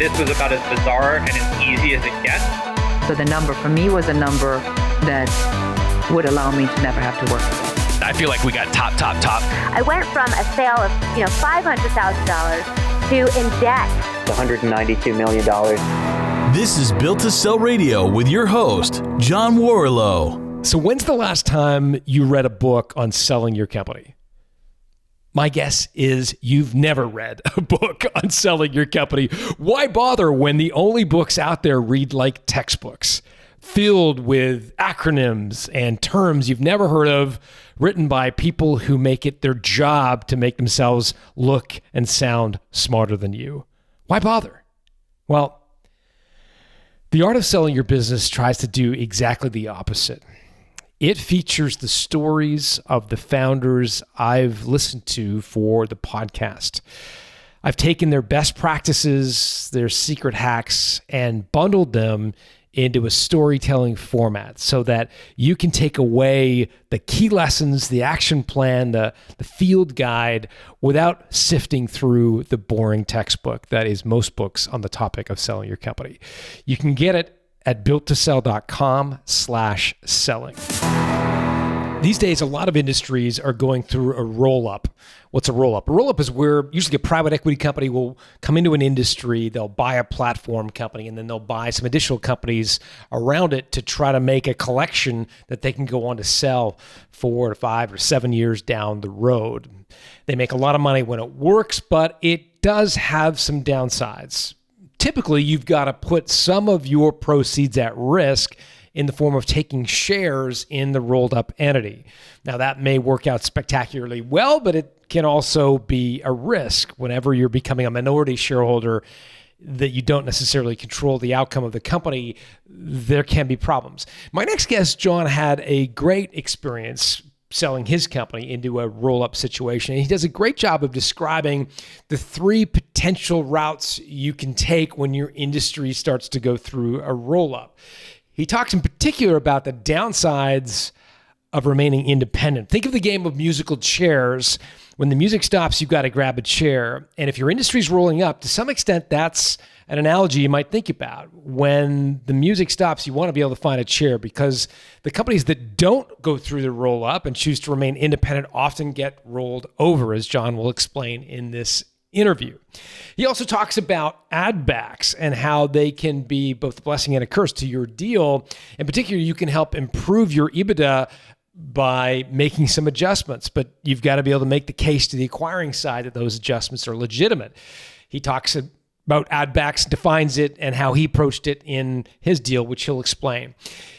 this was about as bizarre and as easy as it gets. So the number for me was a number that would allow me to never have to work again. I feel like we got top. I went from a sale of $500,000 to in debt. $192 million. This is Built to Sell Radio with your host, John Warlow. So when's the last time you read a book on selling your company? My guess is you've never read a book on selling your company. Why bother when the only books out there read like textbooks, filled with acronyms and terms you've never heard of, written by people who make it their job to make themselves look and sound smarter than you? Why bother? Well, The Art of Selling Your Business tries to do exactly the opposite. It features the stories of the founders I've listened to for the podcast. I've taken their best practices, their secret hacks, and bundled them into a storytelling format so that you can take away the key lessons, the action plan, the field guide without sifting through the boring textbook that is most books on the topic of selling your company. You can get it at builttosell.com/selling. These days, a lot of industries are going through a roll-up. What's a roll-up? A roll-up is where usually a private equity company will come into an industry, they'll buy a platform company, and then they'll buy some additional companies around it to try to make a collection that they can go on to sell 4 to 5 or 7 years down the road. They make a lot of money when it works, but it does have some downsides. Typically, you've got to put some of your proceeds at risk in the form of taking shares in the rolled up entity. Now, that may work out spectacularly well, but it can also be a risk whenever you're becoming a minority shareholder that you don't necessarily control the outcome of the company. There can be problems. My next guest, Jon, had a great experience selling his company into a roll-up situation. And he does a great job of describing the 3 potential routes you can take when your industry starts to go through a roll-up. He talks in particular about the downsides of remaining independent. Think of the game of musical chairs. When the music stops, you've got to grab a chair. And if your industry's rolling up, to some extent, that's an analogy you might think about. When the music stops, you want to be able to find a chair, because the companies that don't go through the roll up and choose to remain independent often get rolled over, as Jon will explain in this interview. He also talks about add backs and how they can be both a blessing and a curse to your deal. In particular, you can help improve your EBITDA by making some adjustments, but you've got to be able to make the case to the acquiring side that those adjustments are legitimate. He talks about add backs, defines it, and how he approached it in his deal, which he'll explain.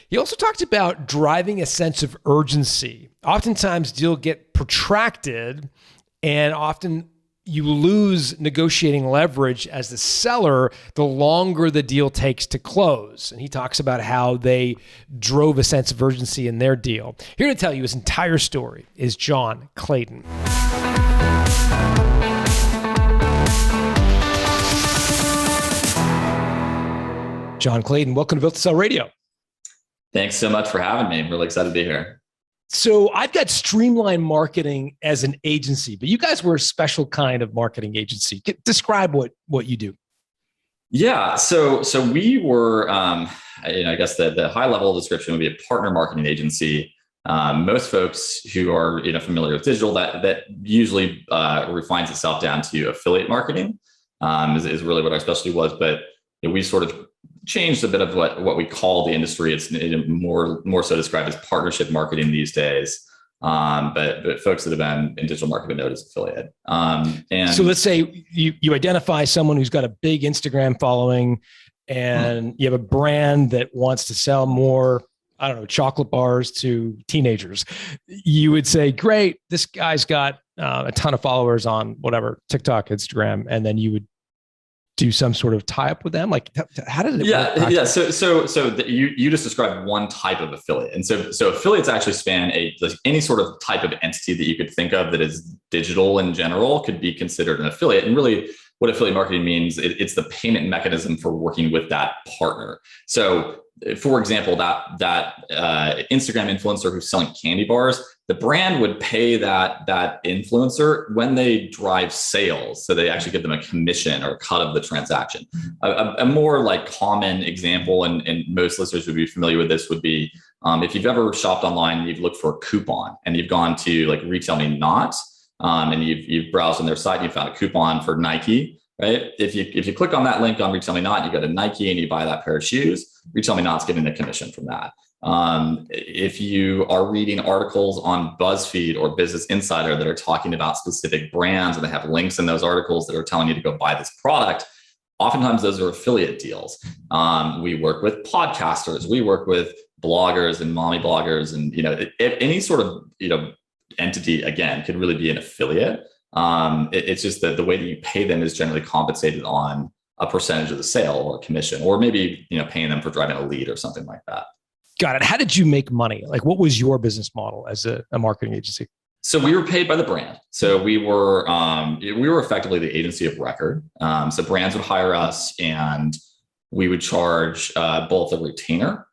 He also talked about driving a sense of urgency. Oftentimes, deals get protracted, and often you lose negotiating leverage as the seller the longer the deal takes to close. And he talks about how they drove a sense of urgency in their deal. Here to tell you his entire story is Jon Claydon. Jon Claydon, welcome to Built to Sell Radio. Thanks so much for having me. I'm really excited to be here. So I've got Streamline Marketing as an agency, but you guys were a special kind of marketing agency. Describe what you do. Yeah, so we were, I guess the high level description would be a partner marketing agency. Most folks who are familiar with digital, that usually refines itself down to affiliate marketing, is really what our specialty was. But we sort of changed a bit of what we call the industry. It's more so described as partnership marketing these days. But folks that have been in digital marketing know it as affiliate. And so let's say you identify someone who's got a big Instagram following, and you have a brand that wants to sell more, I don't know, chocolate bars to teenagers. You would say, great, this guy's got a ton of followers on whatever, TikTok, Instagram, and then you would do some sort of tie-up with them? Like, how did it work? Yeah. So you just described one type of affiliate. And so affiliates actually span any sort of type of entity that you could think of that is digital in general could be considered an affiliate. And really what affiliate marketing means, it's the payment mechanism for working with that partner. So for example, that Instagram influencer who's selling candy bars, the brand would pay that influencer when they drive sales. So they actually give them a commission or a cut of the transaction. A more like common example, and most listeners would be familiar with this, would be if you've ever shopped online and you've looked for a coupon and you've gone to like Retail Me Not, and you've browsed on their site and you found a coupon for Nike, right? If you click on that link on Retail Me Not, you go to Nike and you buy that pair of shoes, Retail Me Not's getting a commission from that. If you are reading articles on BuzzFeed or Business Insider that are talking about specific brands and they have links in those articles that are telling you to go buy this product, oftentimes those are affiliate deals. We work with podcasters, we work with bloggers and mommy bloggers, and any sort of entity, again, could really be an affiliate. It's just that the way that you pay them is generally compensated on a percentage of the sale or a commission, or maybe paying them for driving a lead or something like that. Got it. How did you make money? Like, what was your business model as a marketing agency? So we were paid by the brand. So we were effectively the agency of record. So brands would hire us, and we would charge both a retainer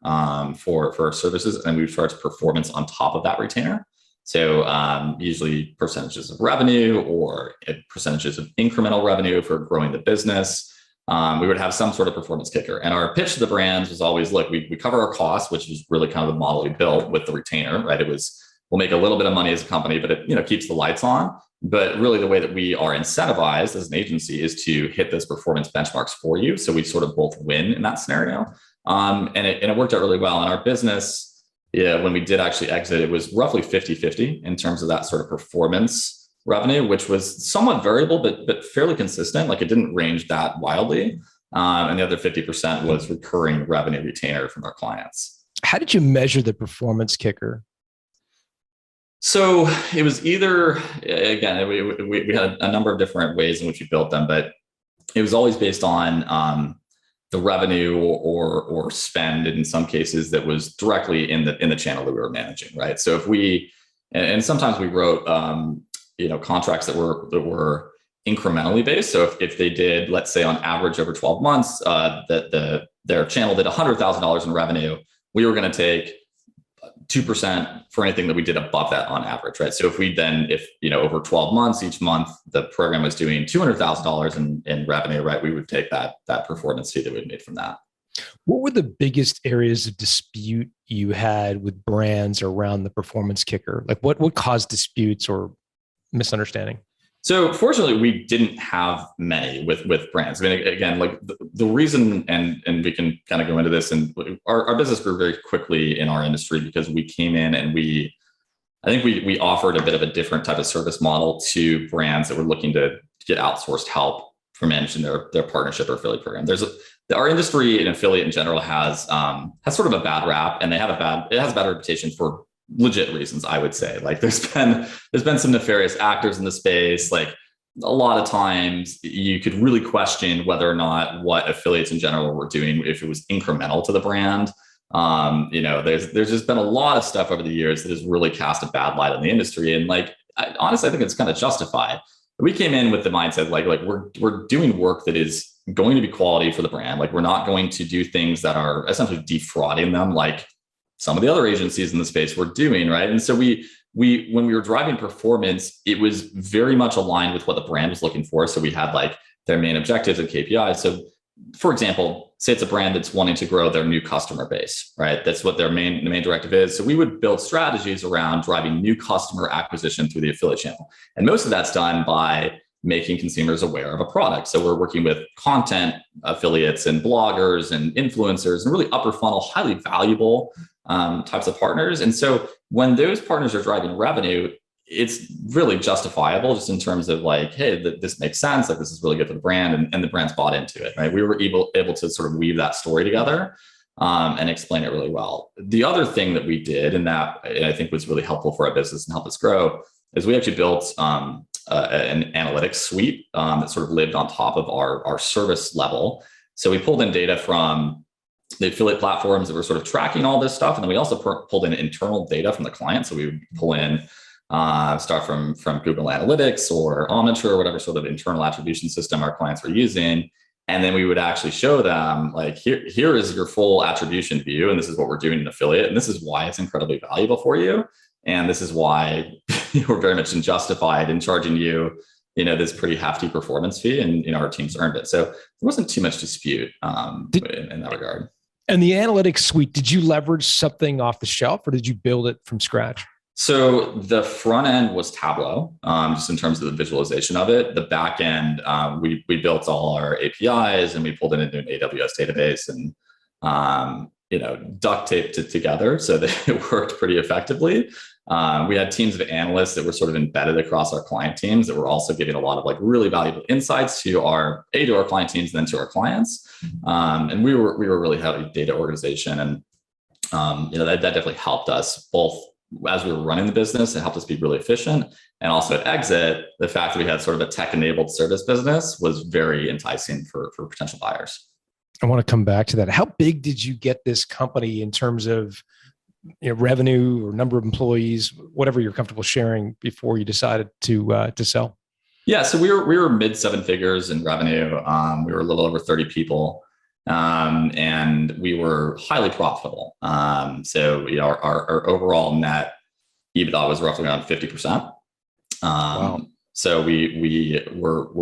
for our services, and we would charge performance on top of that retainer. So usually percentages of revenue or percentages of incremental revenue for growing the business. We would have some sort of performance kicker. And our pitch to the brands was always, look, we cover our costs, which is really kind of the model we built with the retainer, right? It was, we'll make a little bit of money as a company, but it keeps the lights on. But really the way that we are incentivized as an agency is to hit those performance benchmarks for you. So we sort of both win in that scenario. And it worked out really well. And our business, when we did actually exit, it was roughly 50-50 in terms of that sort of performance revenue, which was somewhat variable, but fairly consistent. Like it didn't range that wildly. And the other 50% was recurring revenue retainer from our clients. How did you measure the performance kicker? So it was either, again, we had a number of different ways in which we built them, but it was always based on the revenue or spend in some cases that was directly in the channel that we were managing, right? So if and sometimes we wrote contracts that were incrementally based. So if they did, let's say on average over 12 months, their channel did $100,000 in revenue, we were going to take 2% for anything that we did above that on average, right? So if over 12 months, each month, the program was doing $200,000 in revenue, right? We would take that performance fee that we'd made from that. What were the biggest areas of dispute you had with brands around the performance kicker? Like what caused disputes or misunderstanding? So fortunately, we didn't have many with brands. I mean, again, like the reason, and we can kind of go into this, and our business grew very quickly in our industry because we came in and I think we offered a bit of a different type of service model to brands that were looking to get outsourced help for managing their partnership or affiliate program. Our industry and affiliate in general has sort of a bad rap, and it has a bad reputation for legit reasons, I would say. Like there's been some nefarious actors in the space. Like a lot of times you could really question whether or not what affiliates in general were doing, if it was incremental to the brand. There's just been a lot of stuff over the years that has really cast a bad light on the industry. And honestly, I think it's kind of justified. We came in with the mindset, like we're doing work that is going to be quality for the brand. Like we're not going to do things that are essentially defrauding them, like some of the other agencies in the space were doing, right? And so when we were driving performance, it was very much aligned with what the brand was looking for. So we had like their main objectives and KPIs. So for example, say it's a brand that's wanting to grow their new customer base, right? That's what the main directive is. So we would build strategies around driving new customer acquisition through the affiliate channel. And most of that's done by making consumers aware of a product. So we're working with content affiliates and bloggers and influencers and really upper funnel, highly valuable types of partners. And so when those partners are driving revenue, it's really justifiable just in terms of like, hey, this makes sense. Like this is really good for the brand, and the brand's bought into it, right? We were able to sort of weave that story together and explain it really well. The other thing that we did, and that I think was really helpful for our business and helped us grow, is we actually built an analytics suite that sort of lived on top of our service level. So we pulled in data from the affiliate platforms that were sort of tracking all this stuff. And then we also pulled in internal data from the client. So we would pull in start from Google Analytics or Omniture or whatever sort of internal attribution system our clients were using. And then we would actually show them like, here is your full attribution view. And this is what we're doing in affiliate. And this is why it's incredibly valuable for you. And this is why we're very much justified in charging you, this pretty hefty performance fee. And, our teams earned it. So there wasn't too much dispute in that regard. And the analytics suite, did you leverage something off the shelf or did you build it from scratch? So the front end was Tableau, just in terms of the visualization of it. The back end, we built all our APIs and we pulled it into an AWS database and, duct taped it together so that it worked pretty effectively. We had teams of analysts that were sort of embedded across our client teams that were also giving a lot of like really valuable insights to our client teams and then to our clients. And we were really heavy data organization, and that definitely helped us both as we were running the business. It helped us be really efficient, and also at exit, the fact that we had sort of a tech-enabled service business was very enticing for potential buyers. I want to come back to that. How big did you get this company in terms of revenue or number of employees, whatever you're comfortable sharing, before you decided to sell? Yeah, so we were mid 7 figures in revenue. We were a little over 30 people, and we were highly profitable. So our overall net EBITDA was roughly around 50%. Wow. So we were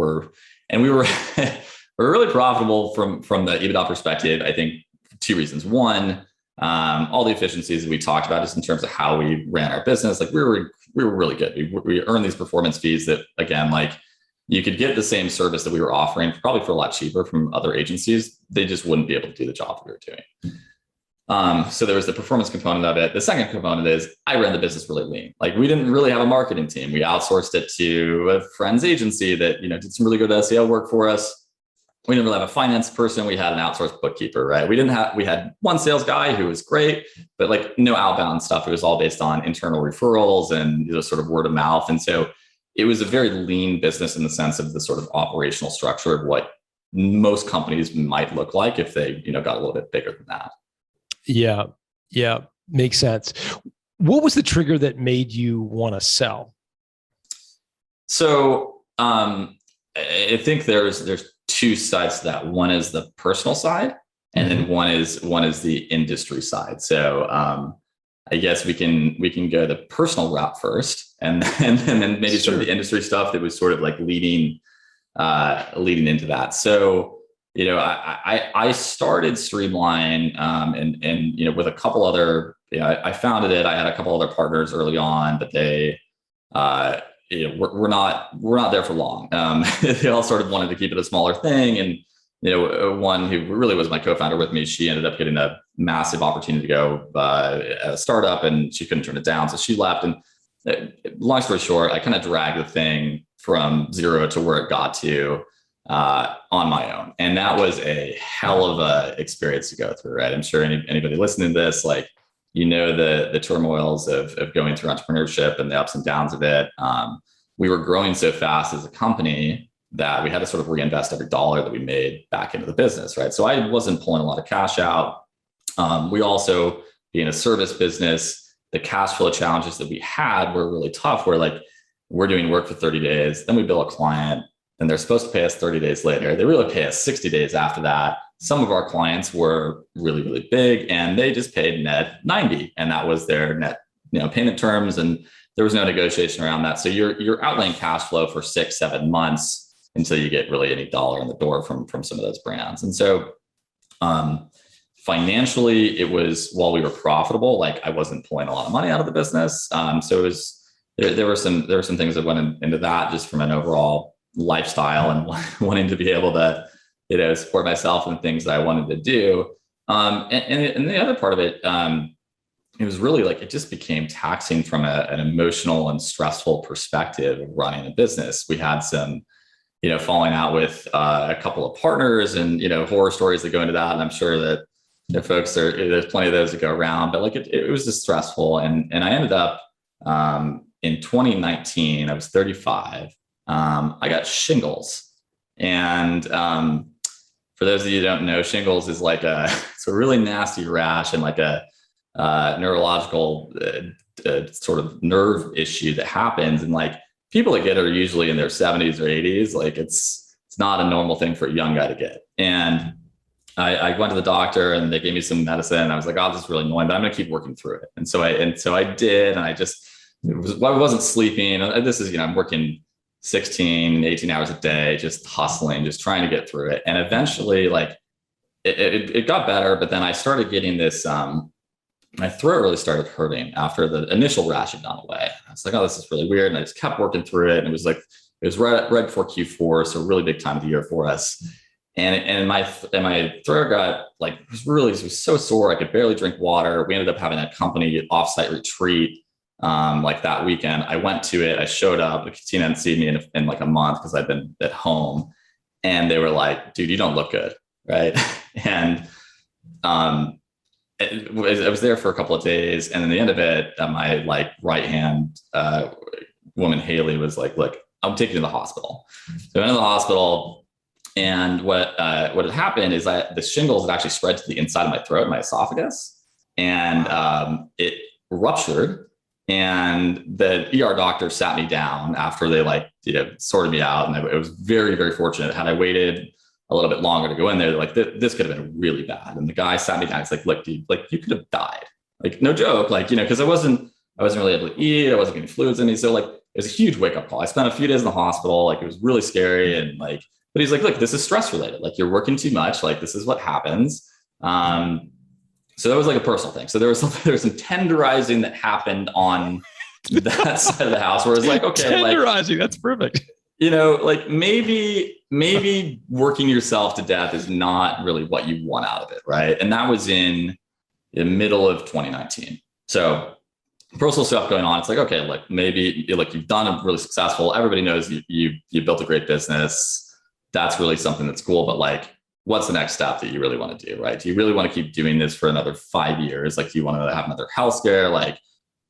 we're really profitable from the EBITDA perspective. I think 2 reasons. One, all the efficiencies that we talked about, just in terms of how we ran our business, like we were really good. We earned these performance fees that, again, like you could get the same service that we were offering probably for a lot cheaper from other agencies. They just wouldn't be able to do the job that we were doing. So there was the performance component of it. The second component is I ran the business really lean. Like we didn't really have a marketing team. We outsourced it to a friend's agency that, did some really good SEO work for us. We didn't really have a finance person. We had an outsourced bookkeeper, right? We had one sales guy who was great, but like no outbound stuff. It was all based on internal referrals and sort of word of mouth. And so it was a very lean business in the sense of the sort of operational structure of what most companies might look like if they, got a little bit bigger than that. Yeah. Makes sense. What was the trigger that made you want to sell? So I think there's 2 sides to that. One is the personal side, and then one is the industry side. So I guess we can go the personal route first, and then maybe some of the industry stuff that was sort of like leading into that. So I started Streamline, and with a couple other, I founded it. I had a couple other partners early on, but they we're not there for long. They all sort of wanted to keep it a smaller thing. And, one who really was my co-founder with me, she ended up getting a massive opportunity to go at a startup, and she couldn't turn it down. So she left. And long story short, I kind of dragged the thing from 0 to where it got to on my own. And that was a hell of a experience to go through, right? I'm sure anybody listening to this, like, the turmoils of going through entrepreneurship and the ups and downs of it. We were growing so fast as a company that we had to sort of reinvest every dollar that we made back into the business, right? So I wasn't pulling a lot of cash out. We also, being a service business, the cash flow challenges that we had were really tough. Where like we're doing work for 30 days, then we bill a client, and they're supposed to pay us 30 days later. They really pay us 60 days after that. Some of our clients were really, really big, and they just paid net 90, and that was their net, payment terms, and there was no negotiation around that. So you're outlaying cash flow for 6-7 months until you get really any dollar in the door from some of those brands. And so financially, it was, while we were profitable, like I wasn't pulling a lot of money out of the business. So it was there were some things that went into that, just from an overall lifestyle and wanting to be able to support myself and things that I wanted to do. And the other part of it, it was really like, it just became taxing from an emotional and stressful perspective of running a business. We had some, falling out with a couple of partners, and, horror stories that go into that. And I'm sure that there's plenty of those that go around, but like it was just stressful. And I ended up in 2019, I was 35. I got shingles. And for those of you who don't know, shingles is like it's a really nasty rash and like a neurological a sort of nerve issue that happens. And like people that get it are usually in their 70s or 80s. Like it's not a normal thing for a young guy to get. And I went to the doctor and they gave me some medicine. I was like, oh, this is really annoying, but I'm going to keep working through it. And so I did, and I wasn't sleeping. This is, I'm working 16, 18 hours a day, just hustling, just trying to get through it. And eventually like it got better, but then I started getting this, my throat really started hurting after the initial rash had gone away. I was like, oh, this is really weird. And I just kept working through it. And it was right before Q4. So really big time of the year for us. And my throat got like, it was so sore. I could barely drink water. We ended up having a company offsite retreat like that weekend. I went to it. I showed up. The team hadn't seen me in like a month because I'd been at home. And they were like, dude, you don't look good. Right. And I was there for a couple of days. And then the end of it, my like right hand woman, Haley, was like, look, I'm taking you to the hospital. So I went to the hospital. And what had happened is the shingles had actually spread to the inside of my throat, my esophagus, and it ruptured. And the ER doctor sat me down after they sorted me out. And it was very, very fortunate. Had I waited a little bit longer to go in there, like this could have been really bad. And the guy sat me down. It's like, look, dude, like you could have died. Like no joke. Like, because I wasn't really able to eat. I wasn't getting fluids in me. So like it was a huge wake up call. I spent a few days in the hospital. Like it was really scary. And like, but he's like, look, this is stress related. Like you're working too much. Like this is what happens. So that was like a personal thing. So there was some tenderizing that happened on that side of the house where it's like, okay, tenderizing, that's perfect. Like maybe working yourself to death is not really what you want out of it. Right. And that was in the middle of 2019. So personal stuff going on. It's like, okay, like maybe like you've done a really successful, everybody knows you built a great business. That's really something that's cool. But like, what's the next step that you really want to do? Right. Do you really want to keep doing this for another 5 years? Like, do you want to have another health scare? Like,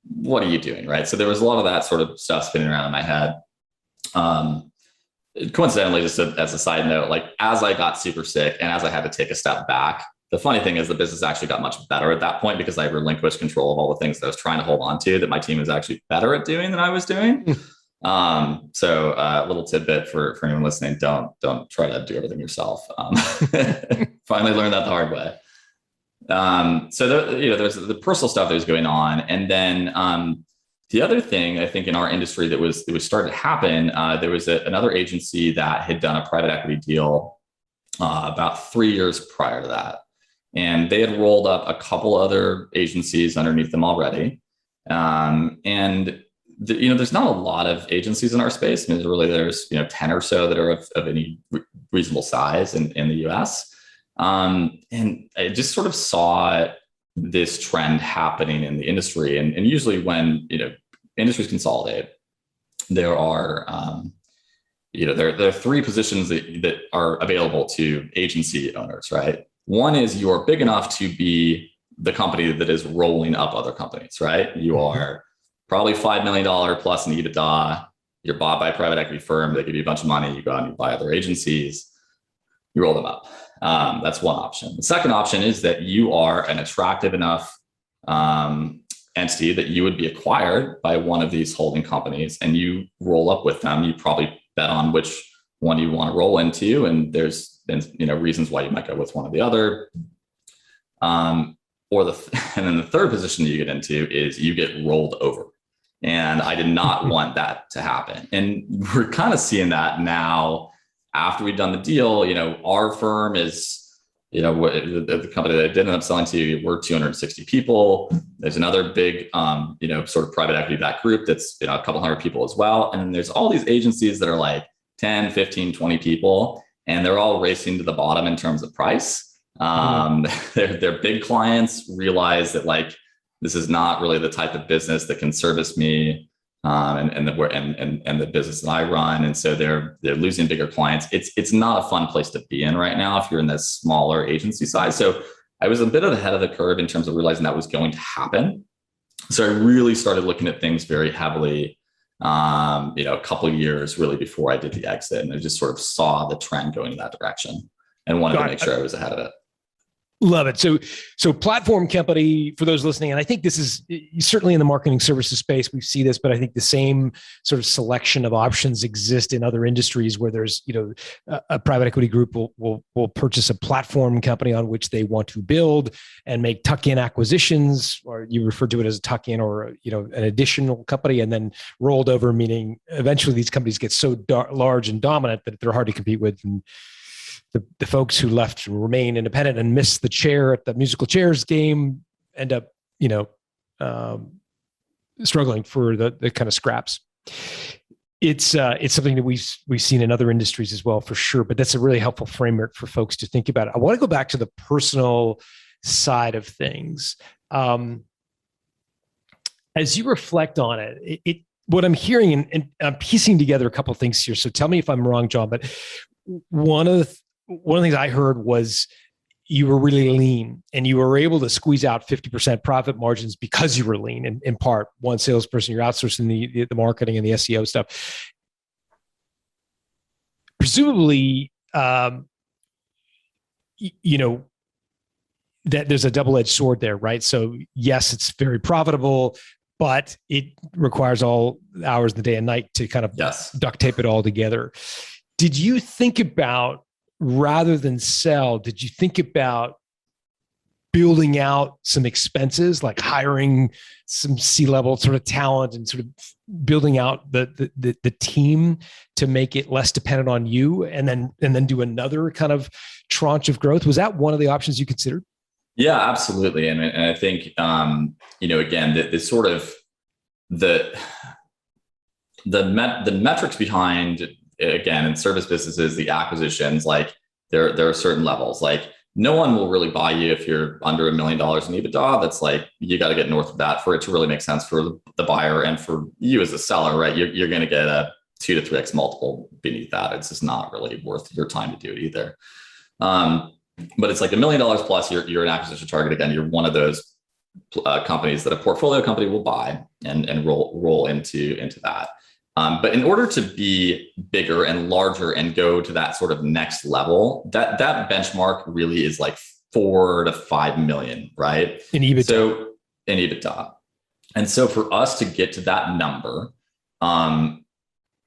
what are you doing? Right. So there was a lot of that sort of stuff spinning around in my head. Coincidentally, just as a side note, like as I got super sick and as I had to take a step back, the funny thing is the business actually got much better at that point because I relinquished control of all the things that I was trying to hold on to that my team was actually better at doing than I was doing. So a little tidbit for anyone listening, don't try to do everything yourself. Finally learned that the hard way. So there's the personal stuff that was going on. And then the other thing I think in our industry that was started to happen, there was another agency that had done a private equity deal about 3 years prior to that. And they had rolled up a couple other agencies underneath them already. There's not a lot of agencies in our space. I mean, there's 10 or so that are of any reasonable size in the US. And I just sort of saw this trend happening in the industry. And usually when, industries consolidate, there are, there are three positions that are available to agency owners, right? One is you're big enough to be the company that is rolling up other companies, right? You are probably $5 million plus in EBITDA. You're bought by a private equity firm. They give you a bunch of money. You go out and you buy other agencies. You roll them up. That's one option. The second option is that you are an attractive enough entity that you would be acquired by one of these holding companies and you roll up with them. You probably bet on which one you want to roll into. And there's reasons why you might go with one or the other. And then the third position that you get into is you get rolled over. And I did not want that to happen. And we're kind of seeing that now after we've done the deal. Our firm is, the company that I did end up selling to, we're 260 people. There's another big, sort of private equity backed group that's, a couple hundred people as well. And then there's all these agencies that are like 10, 15, 20 people, and they're all racing to the bottom in terms of price. Their big clients realize that like, this is not really the type of business that can service me and the business that I run. And so they're losing bigger clients. It's not a fun place to be in right now if you're in this smaller agency size. So I was a bit ahead of the curve in terms of realizing that was going to happen. So I really started looking at things very heavily, a couple of years really before I did the exit. And I just sort of saw the trend going in that direction and wanted to make sure I was ahead of it. Love it. So platform company, for those listening, and I think this is certainly in the marketing services space, we see this, but I think the same sort of selection of options exist in other industries where there's, a private equity group will purchase a platform company on which they want to build and make tuck-in acquisitions, or you refer to it as a tuck-in or, an additional company, and then rolled over, meaning eventually these companies get so large and dominant that they're hard to compete with. And the folks who left remain independent and miss the chair at the musical chairs game end up, struggling for the kind of scraps. It's something that we've seen in other industries as well, for sure. But that's a really helpful framework for folks to think about it. I want to go back to the personal side of things. As you reflect on it, what I'm hearing, and I'm piecing together a couple of things here. So tell me if I'm wrong, Jon. But one of the things I heard was you were really lean and you were able to squeeze out 50% profit margins because you were lean, in part. One salesperson, you're outsourcing the marketing and the SEO stuff. Presumably, that there's a double-edged sword there, right? So yes, it's very profitable, but it requires all hours of the day and night to kind of duct tape it all together. Did you think about, rather than sell, did you think about building out some expenses, like hiring some C-level sort of talent and sort of building out the team to make it less dependent on you, and then do another kind of tranche of growth? Was that one of the options you considered? Yeah, absolutely. And I think, again, the sort of the metrics behind, again, in service businesses, the acquisitions, like there are certain levels. Like no one will really buy you if you're under $1 million in EBITDA. That's like, you got to get north of that for it to really make sense for the buyer and for you as a seller, right? You're going to get a 2 to 3x multiple beneath that. It's just not really worth your time to do it either. But it's like $1 million plus, you're an acquisition target. Again, you're one of those companies that a portfolio company will buy and roll into that. But in order to be bigger and larger and go to that sort of next level, that benchmark really is like 4 to 5 million, right? In EBITDA. So in EBITDA. And so for us to get to that number,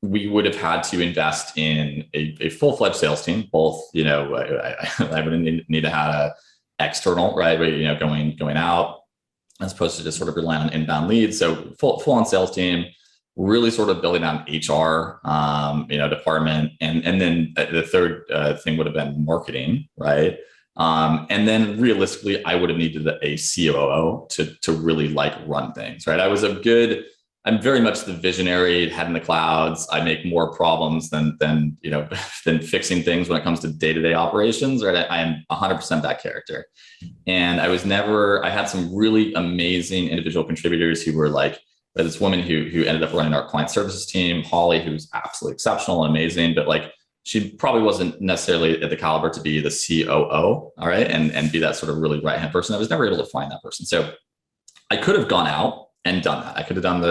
we would have had to invest in a full-fledged sales team. Both, I would need to have a external, right? Going out, as opposed to just sort of relying on inbound leads. So full-on sales team. Really sort of building out an HR, department. And then the third thing would have been marketing, right? And then realistically, I would have needed a COO to really like run things, right? I'm very much the visionary, head in the clouds. I make more problems than fixing things when it comes to day-to-day operations, right? I am 100% that character. And I had some really amazing individual contributors who were like, this woman who ended up running our client services team, Holly, who's absolutely exceptional and amazing, but like she probably wasn't necessarily at the caliber to be the COO, all right, and be that sort of really right-hand person. I was never able to find that person. So I could have gone out and done that. I could have done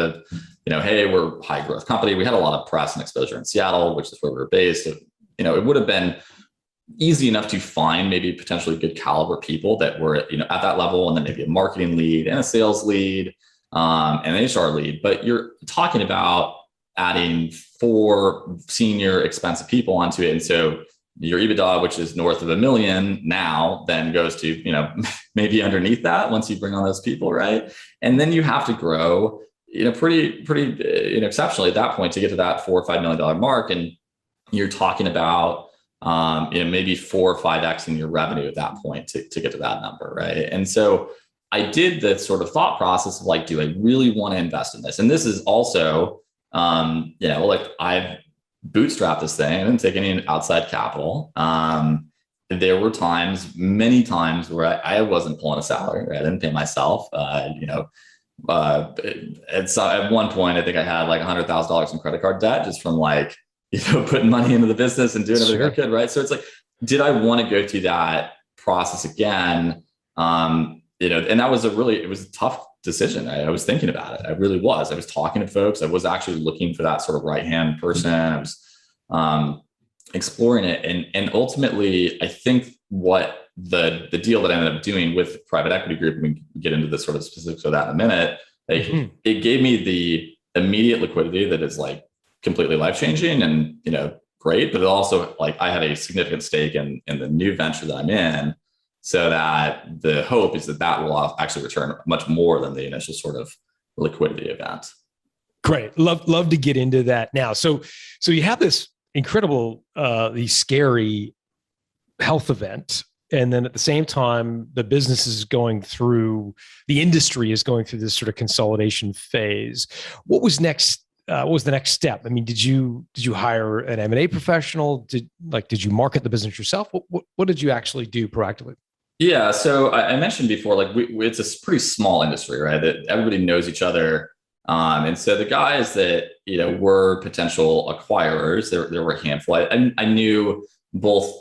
hey, we're a high growth company. We had a lot of press and exposure in Seattle, which is where we were based. It would have been easy enough to find maybe potentially good caliber people that were at that level, and then maybe a marketing lead and a sales lead. And an HR lead, but you're talking about adding 4 senior expensive people onto it. And so your EBITDA, which is north of $1 million now, then goes to, maybe underneath that once you bring on those people, right? And then you have to grow, pretty exceptionally at that point to get to that $4 or $5 million mark. And you're talking about, maybe 4 or 5x in your revenue at that point to get to that number, right? And so I did the sort of thought process of like, do I really want to invest in this? And this is also, like I've bootstrapped this thing. I didn't take any outside capital. There were many times where I wasn't pulling a salary, right? I didn't pay myself. At one point, I think I had like $100,000 in credit card debt just from like, putting money into the business and doing everything I could, right? So it's like, did I want to go through that process again? And that was it was a tough decision. I was thinking about it. I really was. I was talking to folks. I was actually looking for that sort of right-hand person. I was exploring it. And ultimately, I think what the deal that I ended up doing with private equity group, and we can get into the sort of specifics of that in a minute, like it gave me the immediate liquidity that is like completely life-changing and, great, but it also like I had a significant stake in the new venture that I'm in, so that the hope is that will actually return much more than the initial sort of liquidity event. Great. Love to get into that now. So you have this incredible, the scary health event. And then at the same time, the business is going through, the industry is going through this sort of consolidation phase. What was next? What was the next step? I mean, did you hire an M&A professional? Did you market the business yourself? What did you actually do proactively? Yeah. So I mentioned before, like it's a pretty small industry, right? That everybody knows each other. And so the guys that, were potential acquirers, there were a handful. I knew both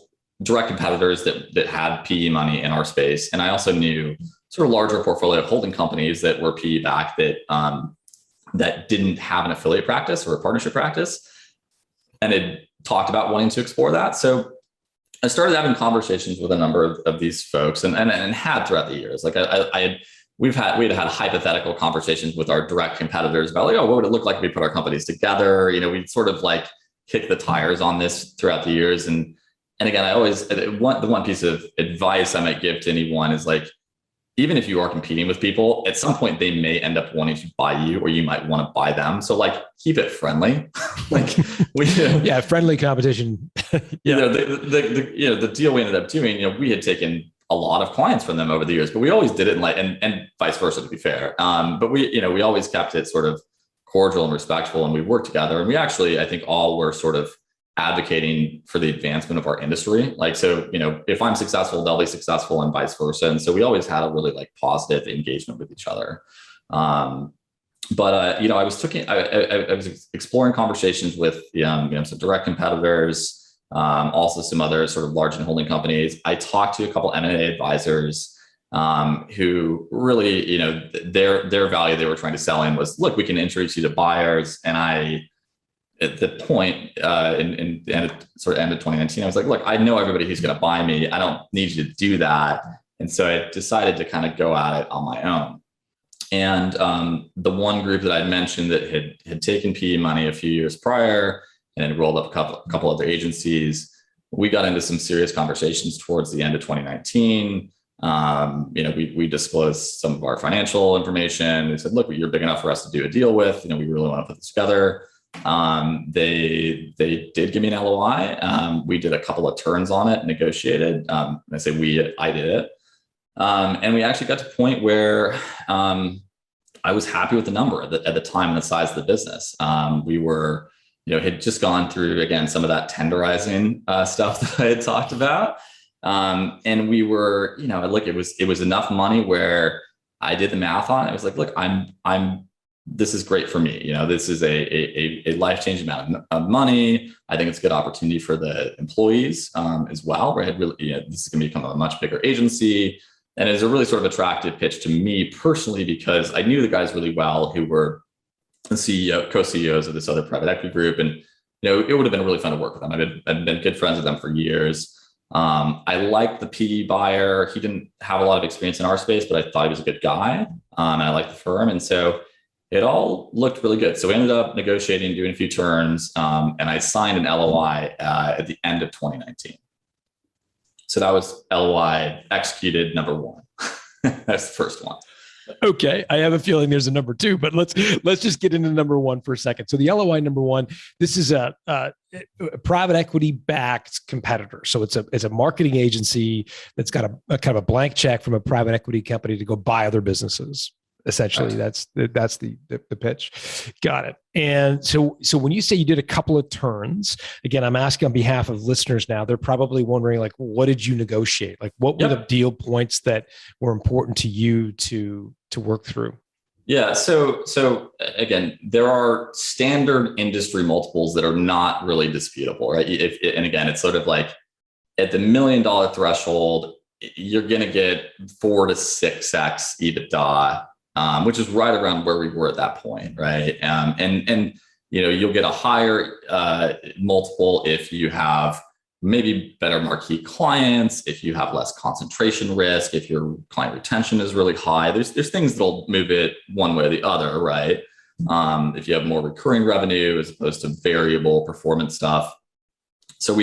direct competitors that had PE money in our space. And I also knew sort of larger portfolio holding companies that were PE backed that didn't have an affiliate practice or a partnership practice, and had talked about wanting to explore that. So I started having conversations with a number of these folks and had throughout the years. Like we had hypothetical conversations with our direct competitors about like, what would it look like if we put our companies together? We'd sort of like kick the tires on this throughout the years. And again, the one piece of advice I might give to anyone is like, even if you are competing with people, at some point they may end up wanting to buy you, or you might want to buy them. So like, keep it friendly. Friendly competition. The deal we ended up doing, we had taken a lot of clients from them over the years, but we always did it and vice versa, to be fair. But we always kept it sort of cordial and respectful, and we worked together. And we actually, I think, all were sort of advocating for the advancement of our industry. Like, so, if I'm successful, they'll be successful, and vice versa. And so we always had a really like positive engagement with each other. I was exploring conversations with, some direct competitors, also some other sort of large and holding companies. I talked to a couple M&A advisors who really, their value they were trying to sell in was, look, we can introduce you to buyers. And at the point in the end of 2019, I was like, look, I know everybody who's going to buy me. I don't need you to do that. And so I decided to kind of go at it on my own. And the one group that I mentioned that had taken PE money a few years prior and rolled up a couple other agencies, we got into some serious conversations towards the end of 2019. We disclosed some of our financial information. They said, look, you're big enough for us to do a deal with. We really want to put this together. They did give me an LOI. We did a couple of turns on it, negotiated. I say I did it. And we actually got to a point where I was happy with the number at the time and the size of the business. We were, had just gone through, again, some of that tenderizing stuff that I had talked about. And we were, look, it was enough money where I did the math on it. I was like, look, this is great for me. This is a life-changing amount of money. I think it's a good opportunity for the employees as well, right? Really, this is going to become a much bigger agency. And it's a really sort of attractive pitch to me personally, because I knew the guys really well who were the co-CEOs of this other private equity group. And, it would have been really fun to work with them. I've been good friends with them for years. I liked the PE buyer. He didn't have a lot of experience in our space, but I thought he was a good guy. And I liked the firm. And so it all looked really good. So we ended up negotiating, doing a few turns, and I signed an LOI at the end of 2019. So that was LOI executed number one. That's the first one. Okay, I have a feeling there's a number two, but let's just get into number one for a second. So the LOI number one, this is a private equity backed competitor. So it's a marketing agency that's got a kind of a blank check from a private equity company to go buy other businesses. Essentially, that's the pitch. Got it. And so when you say you did a couple of turns, again, I'm asking on behalf of listeners now, they're probably wondering, like, what did you negotiate? Like, what were the deal points that were important to you to work through? Yeah. So again, there are standard industry multiples that are not really disputable, right? And again, it's sort of like at the $1 million threshold, you're going to get 4 to 6x EBITDA. Which is right around where we were at that point, right? And you'll get a higher multiple if you have maybe better marquee clients, if you have less concentration risk, if your client retention is really high, there's things that'll move it one way or the other, right? If you have more recurring revenue as opposed to variable performance stuff. So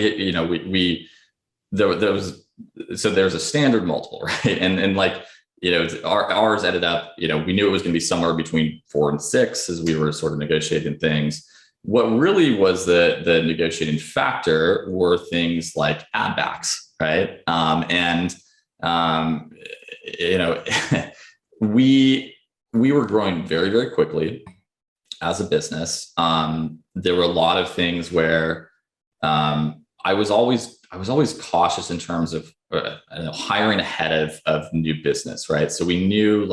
there's a standard multiple, right? And like, ours ended up, we knew it was going to be somewhere between 4 and 6 as we were sort of negotiating things. What really was the negotiating factor were things like ad backs, right? We were growing very, very quickly as a business. There were a lot of things where I was always cautious in terms of hiring ahead of new business, right? So we knew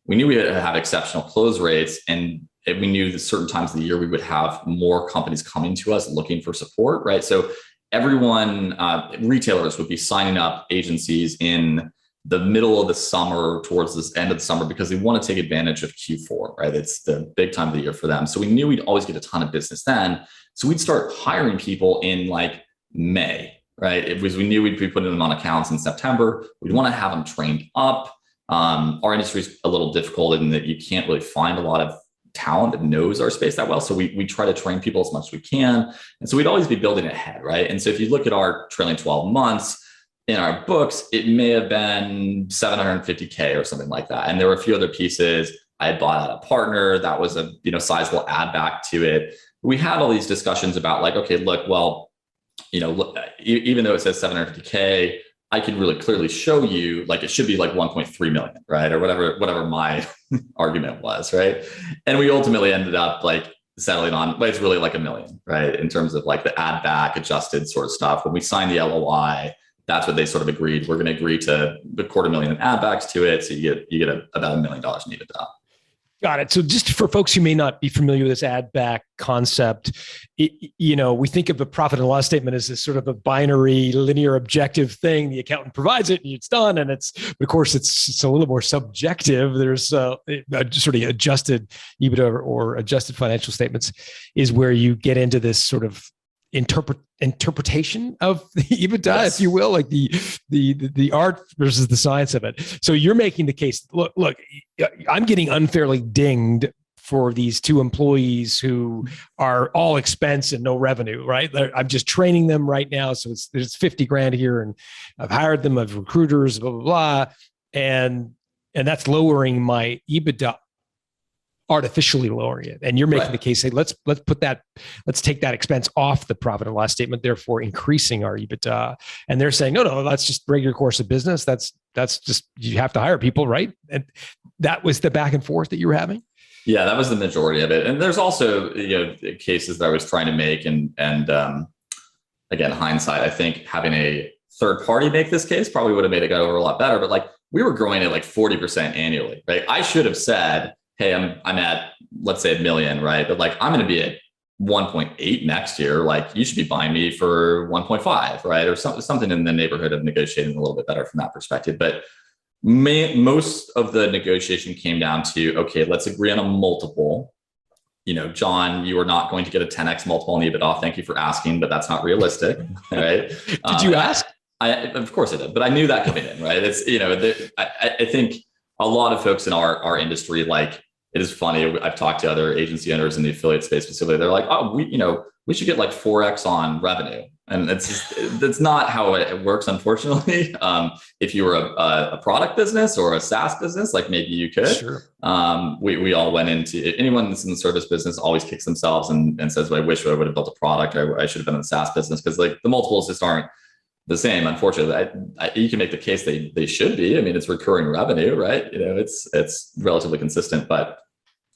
we had exceptional close rates, and we knew that certain times of the year we would have more companies coming to us looking for support, right? So everyone, retailers would be signing up agencies in the middle of the summer, towards this end of the summer, because they want to take advantage of Q4, right? It's the big time of the year for them. So we knew we'd always get a ton of business then. So we'd start hiring people in like May, right? It was, we knew we'd be putting them on accounts in September. We'd want to have them trained up. Our industry is a little difficult in that you can't really find a lot of talent that knows our space that well. So we try to train people as much as we can. And so we'd always be building ahead, right? And so if you look at our trailing 12 months in our books, it may have been 750K or something like that. And there were a few other pieces. I had bought out a partner that was a sizable add back to it. We had all these discussions about like, okay, look, well, even though it says 750K, I can really clearly show you like it should be like 1.3 million, right? Or whatever my argument was, right? And we ultimately ended up like settling on, but it's really like $1 million, right? In terms of like the add back adjusted sort of stuff. When we signed the LOI, that's what they sort of agreed. We're going to agree to the $250,000 in add backs to it. So you get about $1 million in EBITDA. Got it. So just for folks who may not be familiar with this add back concept, we think of a profit and loss statement as this sort of a binary, linear, objective thing. The accountant provides it and it's done. And of course, it's a little more subjective. There's sort of adjusted EBITDA or adjusted financial statements is where you get into this sort of interpretation of the EBITDA, yes, if you will, like the art versus the science of it. So you're making the case, look, I'm getting unfairly dinged for these 2 employees who are all expense and no revenue, right? I'm just training them right now. So there's 50 grand here and I've hired them as recruiters, blah, blah, blah. And that's lowering my EBITDA, artificially lowering it. And you're making the case, say, let's take that expense off the profit and loss statement, therefore increasing our EBITDA. And they're saying, no, that's just regular course of business. That's just, you have to hire people, right? And that was the back and forth that you were having? Yeah, that was the majority of it. And there's also, cases that I was trying to make and again, hindsight, I think having a third party make this case probably would have made it go over a lot better. But like we were growing at like 40% annually, right? I should have said, hey, I'm at, let's say $1 million, right? But like, I'm going to be at 1.8 next year. Like you should be buying me for 1.5, right? Or something in the neighborhood of negotiating a little bit better from that perspective. But most of the negotiation came down to, okay, let's agree on a multiple. Jon, you are not going to get a 10x multiple on EBITDA. Thank you for asking, but that's not realistic, right? Did you ask? Of course I did, but I knew that coming in, right? It's, I think a lot of folks in our industry, like, it is funny. I've talked to other agency owners in the affiliate space specifically. They're like, oh, we should get like 4x on revenue. And that's not how it works, unfortunately. If you were a product business or a SaaS business, like maybe you could. Sure. We all went into, anyone that's in the service business always kicks themselves and says, well, I wish I would have built a product. I should have been in the SaaS business, because like the multiples just aren't the same. Unfortunately, you can make the case they should be. I mean, it's recurring revenue, right? It's relatively consistent. But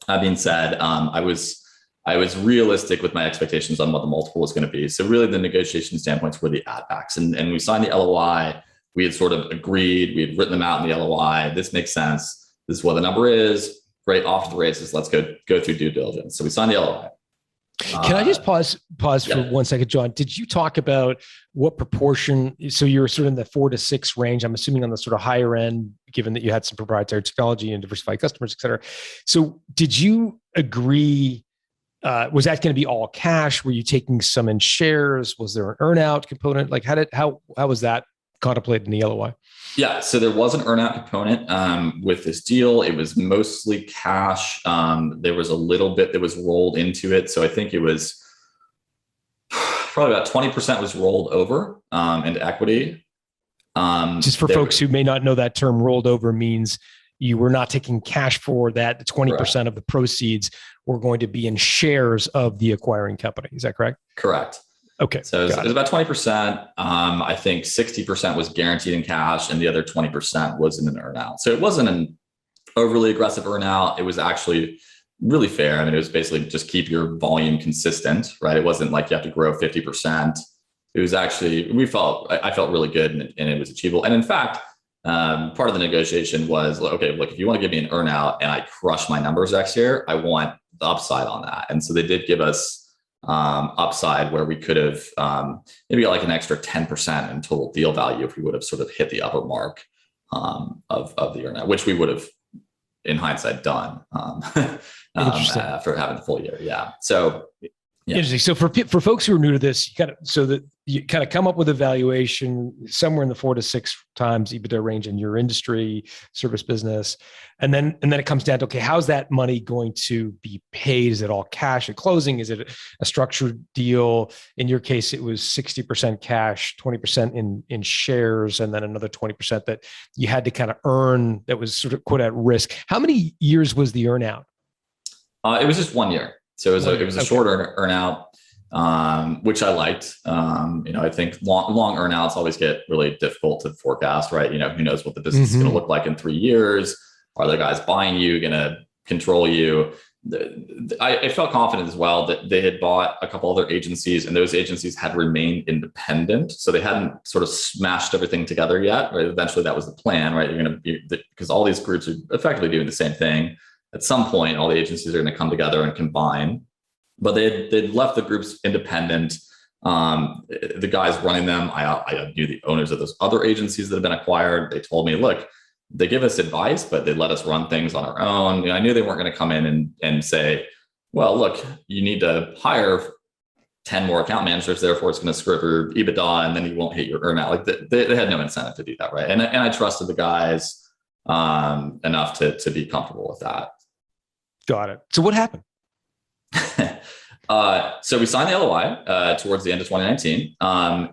that being said, I was realistic with my expectations on what the multiple was going to be. So really the negotiation standpoints were the add backs, and we signed the LOI. We had sort of agreed, we had written them out in the LOI. This makes sense. This is what the number is. Great, off to the races. Let's go through due diligence. So we signed the LOI. Can I just pause for 1 second, Jon? Did you talk about what proportion? So you're sort of in the 4 to 6 range. I'm assuming on the sort of higher end, given that you had some proprietary technology and diversified customers, et cetera. So did you agree was that going to be all cash? Were you taking some in shares? Was there an earnout component? Like how was that contemplated in the LOI? Yeah, so there was an earnout component with this deal. It was mostly cash. There was a little bit that was rolled into it. So I think it was probably about 20% was rolled over into equity. Just for folks who may not know, that term rolled over means you were not taking cash for that. The 20% of the proceeds were going to be in shares of the acquiring company. Is that correct? Correct. Okay. So it was about 20%. I think 60% was guaranteed in cash and the other 20% was in an earnout. So it wasn't an overly aggressive earnout. It was actually really fair. I mean, it was basically just keep your volume consistent, right? It wasn't like you have to grow 50%. It was actually, I felt really good and it was achievable. And in fact, part of the negotiation was, okay, look, if you want to give me an earnout and I crush my numbers next year, I want the upside on that. And so they did give us upside where we could have maybe got like an extra 10% in total deal value if we would have sort of hit the upper mark of the earnout, which we would have in hindsight done after having the full year. Yeah. So yeah. Interesting. So for folks who are new to this, you kind of come up with a valuation somewhere in the 4 to 6 times EBITDA range in your industry, service business, and then it comes down to, okay, how's that money going to be paid? Is it all cash at closing? Is it a structured deal? In your case, it was 60% cash, 20% in shares, and then another 20% that you had to kind of earn that was sort of quote at risk. How many years was the earnout? It was just 1 year. So it was a short earnout, which I liked. I think long earnouts always get really difficult to forecast, right? Who knows what the business is going to look like in 3 years? Are the guys buying you going to control you? I felt confident as well that they had bought a couple other agencies and those agencies had remained independent. So they hadn't sort of smashed everything together yet, right? Eventually that was the plan, right? You're going to be, because all these groups are effectively doing the same thing. At some point, all the agencies are going to come together and combine, but they'd left the groups independent. The guys running them, I knew the owners of those other agencies that have been acquired. They told me, look, they give us advice, but they let us run things on our own. I knew they weren't going to come in and say, well, look, you need to hire 10 more account managers, therefore it's going to screw up your EBITDA and then you won't hit your earnout. Like they had no incentive to do that, right? And I trusted the guys enough to be comfortable with that. Got it. So what happened? So we signed the LOI towards the end of 2019,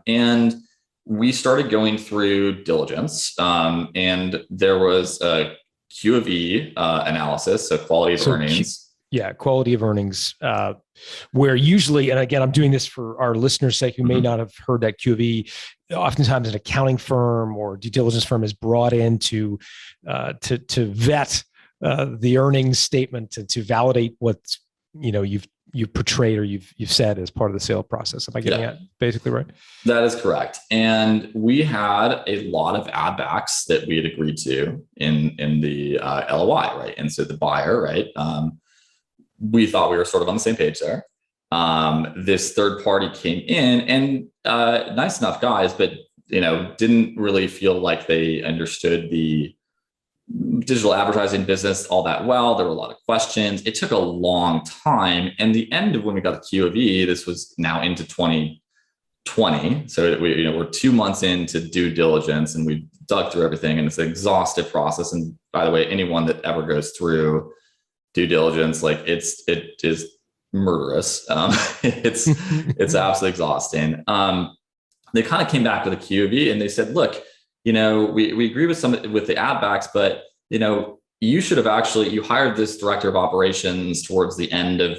and we started going through diligence, and there was a Q of E analysis, so quality of earnings. Quality of earnings, where usually, and again, I'm doing this for our listeners' sake who may not have heard that Q of E. Oftentimes, an accounting firm or due diligence firm is brought in to vet the earnings statement to validate what you've portrayed or you've said as part of the sale process. Am I getting that basically right? That is correct. And we had a lot of add backs that we had agreed to in the LOI, right? And so the buyer, right? We thought we were sort of on the same page there. This third party came in and nice enough guys, but didn't really feel like they understood the digital advertising business all that well. There were a lot of questions. It took a long time. And the end of when we got the Q of E, this was now into 2020. So we're 2 months into due diligence and we dug through everything and it's an exhaustive process. And by the way, anyone that ever goes through due diligence, like it is murderous. It's absolutely exhausting. They kind of came back with a Q of E and they said, look, we agree with the ad backs, but you should have you hired this director of operations towards the end of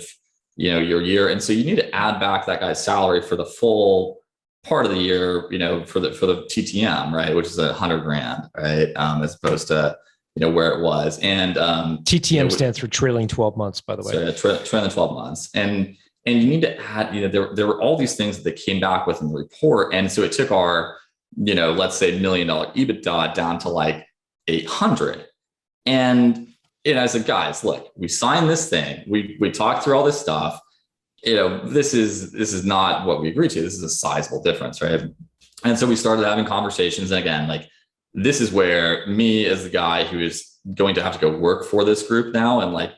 your year, and so you need to add back that guy's salary for the full part of the year, for the TTM, right, which is $100,000, right, as opposed to where it was, and TTM stands for trailing 12 months, by the way. So trailing 12 months, and you need to add, there were all these things that they came back with in the report, and so it took our let's say $1 million EBITDA down to like 800. And, I said, guys, look, we signed this thing. We talked through all this stuff. This is not what we agreed to. This is a sizable difference, right? And so we started having conversations. And again, like, this is where me as the guy who is going to have to go work for this group now. And like,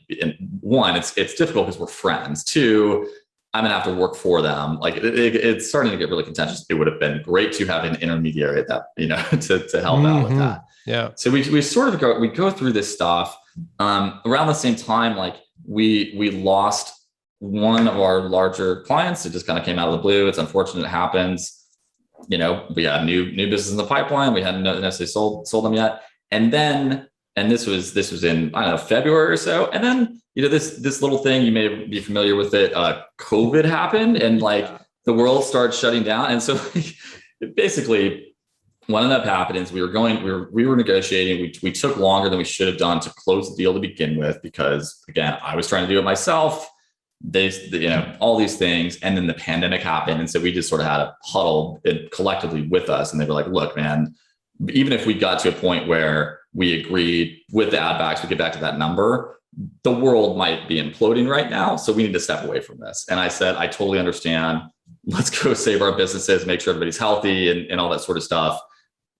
one, it's difficult because we're friends. Two, I'm gonna have to work for them. Like it's starting to get really contentious. It would have been great to have an intermediary at that, to help out with that. Yeah. So we sort of go through this stuff. Around the same time, like we lost one of our larger clients. It just kind of came out of the blue. It's unfortunate it happens. We had new business in the pipeline. We hadn't necessarily sold them yet. And this was in, I don't know, February or so. And then, this little thing, you may be familiar with it. COVID happened and like the world started shutting down. And so basically what ended up happening is we were negotiating. We took longer than we should have done to close the deal to begin with, because again, I was trying to do it myself. All these things. And then the pandemic happened. And so we just sort of had to huddle it collectively with us. And they were like, look, man, even if we got to a point where we agreed with the ad backs, we get back to that number, the world might be imploding right now. So we need to step away from this. And I said, I totally understand. Let's go save our businesses, make sure everybody's healthy and all that sort of stuff.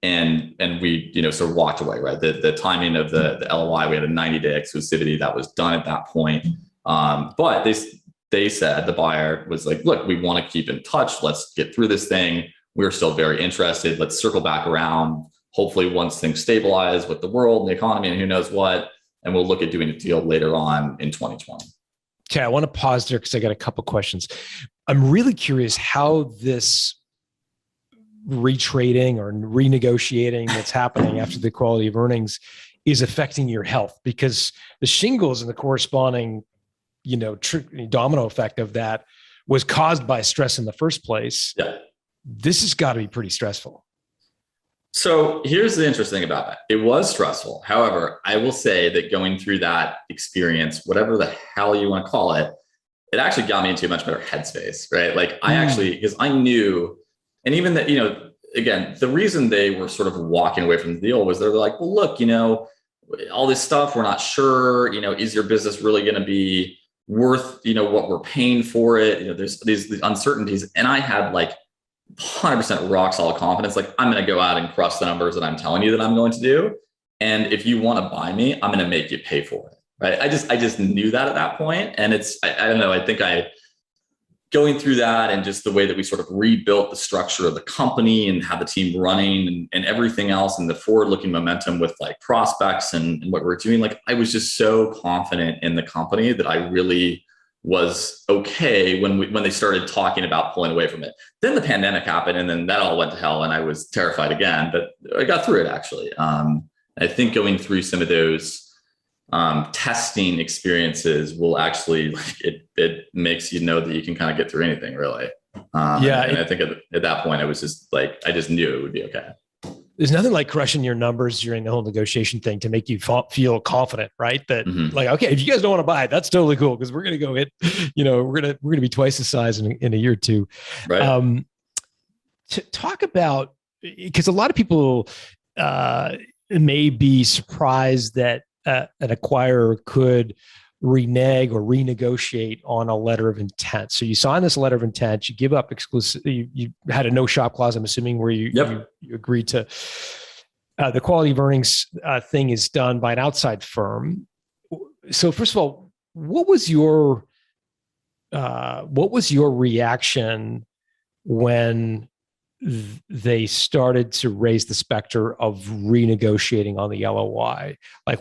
And we, sort of walked away, right? The timing of the LOI, we had a 90-day exclusivity that was done at that point. But they said, the buyer was like, look, we want to keep in touch. Let's get through this thing. We're still very interested. Let's circle back around. Hopefully once things stabilize with the world and the economy and who knows what, and we'll look at doing a deal later on in 2020. Okay. I want to pause there because I got a couple questions. I'm really curious how this retrading or renegotiating that's happening after the quality of earnings is affecting your health, because the shingles and the corresponding, domino effect of that was caused by stress in the first place. Yeah. This has got to be pretty stressful. So here's the interesting thing about that. It was stressful. However, I will say that going through that experience, whatever the hell you want to call it, it actually got me into a much better headspace, right? Like because I knew, and even that, again, the reason they were sort of walking away from the deal was they're like, well, look, all this stuff, we're not sure, is your business really going to be worth, what we're paying for it? There's these uncertainties. And I had like 100% rock solid confidence. Like, I'm going to go out and crush the numbers that I'm telling you that I'm going to do. And if you want to buy me, I'm going to make you pay for it. Right. I just knew that at that point. And I don't know, I think going through that and just the way that we sort of rebuilt the structure of the company and had the team running and everything else, and the forward looking momentum with like prospects and what we're doing, like I was just so confident in the company that I really was okay when they started talking about pulling away from it. Then the pandemic happened and then that all went to hell and I was terrified again, but I got through it actually. I think going through some of those testing experiences will actually, like, it makes you know that you can kind of get through anything really. And I think at that point, I was just like, I just knew it would be okay. There's nothing like crushing your numbers during the whole negotiation thing to make you feel confident, right? That like, okay, if you guys don't want to buy it, that's totally cool, because we're going to go hit, we're going to be twice the size in a year or two. Right. To talk about, because a lot of people may be surprised that an acquirer could renege or renegotiate on a letter of intent. So you sign this letter of intent, you give up exclusive, you had a no shop clause, I'm assuming, where you agreed to the quality of earnings thing is done by an outside firm. So first of all, what was your reaction when they started to raise the specter of renegotiating on the LOI? Like,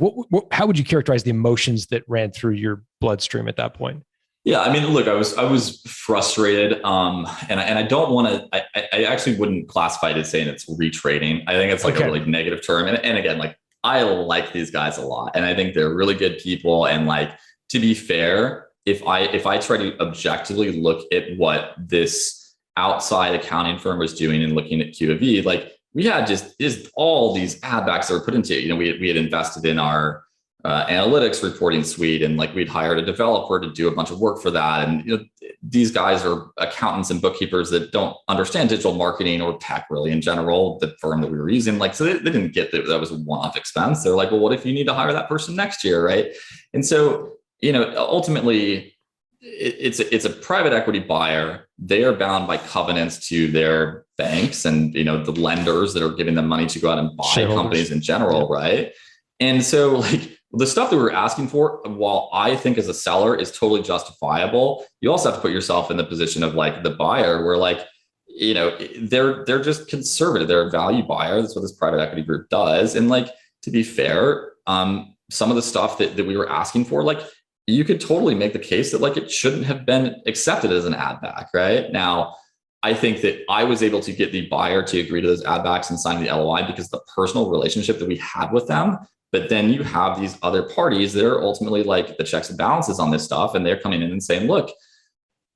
how would you characterize the emotions that ran through your bloodstream at that point? Yeah, I mean, look, I was frustrated, and I don't want to. I actually wouldn't classify it as saying it's retrading. I think it's like a really negative term. And again, like, I like these guys a lot, and I think they're really good people. And like, to be fair, if I try to objectively look at what this outside accounting firm was doing and looking at Q of E, like, we had just all these ad backs that were put into it. We had invested in our analytics reporting suite, and like, we'd hired a developer to do a bunch of work for that. And these guys are accountants and bookkeepers that don't understand digital marketing or tech really in general, the firm that we were using. Like, so they didn't get that was a one-off expense. They're like, well, what if you need to hire that person next year, right? And so, ultimately, it's a private equity buyer. They are bound by covenants to their banks and the lenders that are giving them money to go out and buy companies in general, right? And so like the stuff that we were asking for, while I think as a seller is totally justifiable, you also have to put yourself in the position of like the buyer where like, you know, they're just conservative. They're a value buyer. That's what this private equity group does. And like, to be fair, some of the stuff that we were asking for, like you could totally make the case that like it shouldn't have been accepted as an add back, right? Now, I think that I was able to get the buyer to agree to those add backs and sign the LOI because of the personal relationship that we had with them. But then you have these other parties that are ultimately like the checks and balances on this stuff. And they're coming in and saying, look,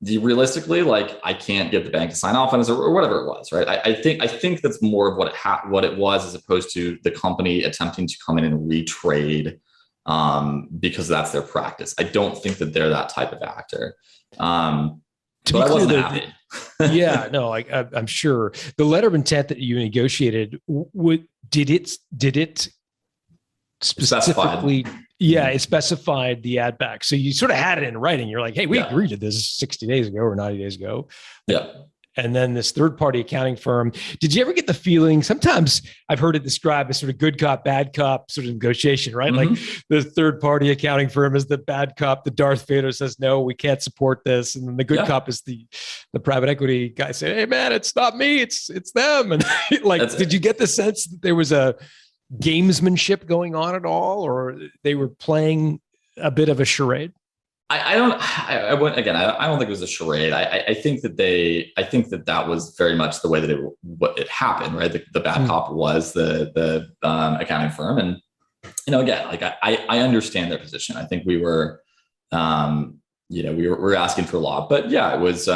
realistically, like I can't get the bank to sign off on this or whatever it was, right? I think that's more of what it was, as opposed to the company attempting to come in and retrade because that's their practice. I don't think that they're that type of actor. But I wasn't happy. Yeah, no, I'm sure the letter of intent that you negotiated, did it specifically? Yeah, it specified the add back. So you sort of had it in writing. You're like, hey, we agreed to this 60 days ago or 90 days ago. Yeah. And then this third party accounting firm, did you ever get the feeling, sometimes I've heard it described as sort of good cop, bad cop sort of negotiation, right? Mm-hmm. Like the third party accounting firm is the bad cop. The Darth Vader says, no, we can't support this. And then the good cop is the private equity guy saying, hey man, it's not me, it's them. And like, did you get the sense that there was a gamesmanship going on at all, or they were playing a bit of a charade? I don't think it was a charade. I think that was very much the way that it happened, right? The bad cop was the accounting firm. And, you know, again, like I understand their position. I think we were, we were asking for a lot, but yeah, it was,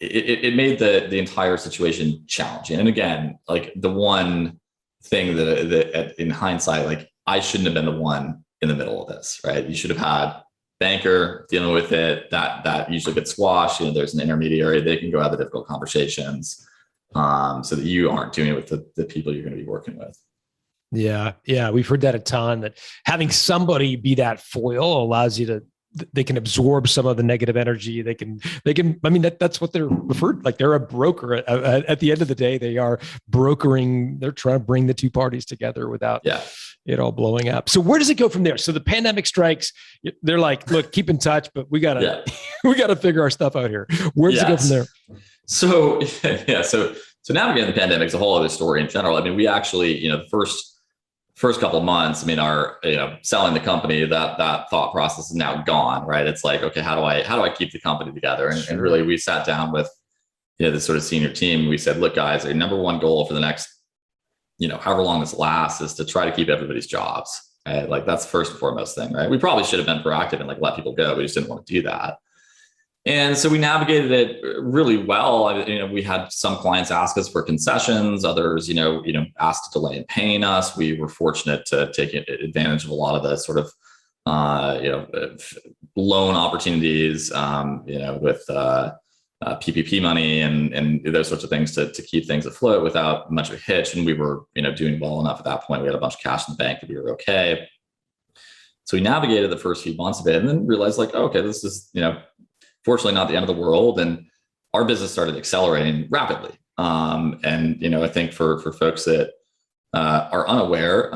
it made the entire situation challenging. And again, like the one thing that in hindsight, like I shouldn't have been the one in the middle of this, right? You should have had banker dealing with it. That usually gets squashed. You know, there's an intermediary. They can go have the difficult conversations so that you aren't doing it with the people you're going to be working with. Yeah. Yeah. We've heard that a ton, that having somebody be that foil allows you to, they can absorb some of the negative energy. They can, I mean, that's what they're referred, like they're a broker at the end of the day. They are brokering. They're trying to bring the two parties together without it all blowing up. So where does it go from there? So the pandemic strikes, they're like, look, keep in touch, but we gotta figure our stuff out here. Where does it go from there? So, so navigating the pandemic is a whole other story in general. I mean, we actually, the first couple of months, I mean, our, selling the company, that thought process is now gone, right? It's like, okay, how do I keep the company together? And really we sat down with, this sort of senior team. We said, look, guys, our number one goal for the next, however long this lasts is to try to keep everybody's jobs. Right? Like that's the first and foremost thing, right? We probably should have been proactive and like let people go. We just didn't want to do that. And so we navigated it really well. We had some clients ask us for concessions, others, asked to delay in paying us. We were fortunate to take advantage of a lot of the sort of, loan opportunities, with PPP money and those sorts of things to keep things afloat without much of a hitch. And we were, doing well enough at that point. We had a bunch of cash in the bank that we were okay. So we navigated the first few months of it and then realized like, okay, this is, fortunately not the end of the world. And our business started accelerating rapidly. I think for folks that are unaware,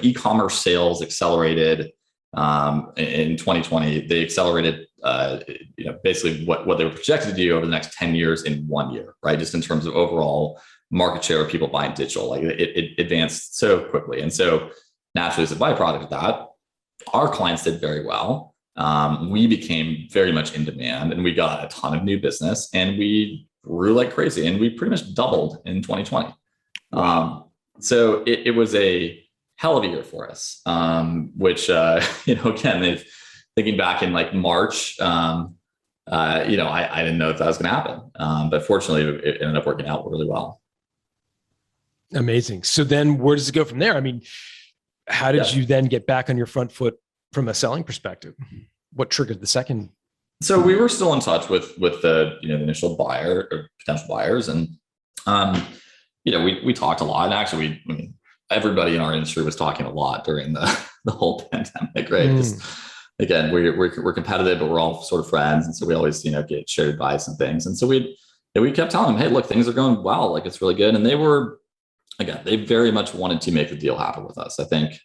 e-commerce sales accelerated in 2020. They accelerated, basically what they were projected to do over the next 10 years in 1 year, right? Just in terms of overall market share of people buying digital, like it advanced so quickly. And so naturally, as a byproduct of that, our clients did very well. We became very much in demand and we got a ton of new business and we grew like crazy and we pretty much doubled in 2020. So it was a hell of a year for us, which, again, thinking back in like March, I didn't know if that was going to happen. But fortunately it ended up working out really well. Amazing. So then where does it go from there? I mean, how did you then get back on your front foot from a selling perspective? What triggered the second? So we were still in touch with the the initial buyer or potential buyers, and we talked a lot. And actually, everybody in our industry was talking a lot during the whole pandemic, right? Because again, we're competitive, but we're all sort of friends, and so we always get shared advice and things. And so we kept telling them, hey, look, things are going well, like it's really good, and they were again, they very much wanted to make the deal happen with us. I think,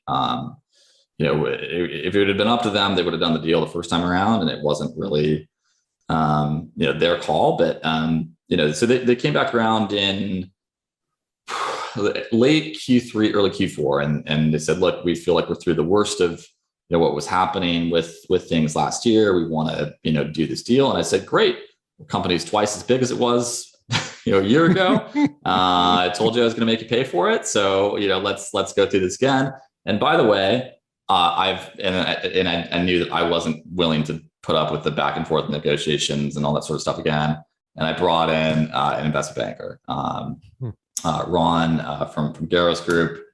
if it had been up to them, they would have done the deal the first time around, and it wasn't really, their call. But, so they came back around in late Q3, early Q4, and they said, look, we feel like we're through the worst of what was happening with things last year. We want to, do this deal. And I said, great. The company's twice as big as it was, a year ago. I told you I was going to make you pay for it. So, let's go through this again. And by the way, I knew that I wasn't willing to put up with the back and forth negotiations and all that sort of stuff again. And I brought in an investment banker, Ron from Garros Group.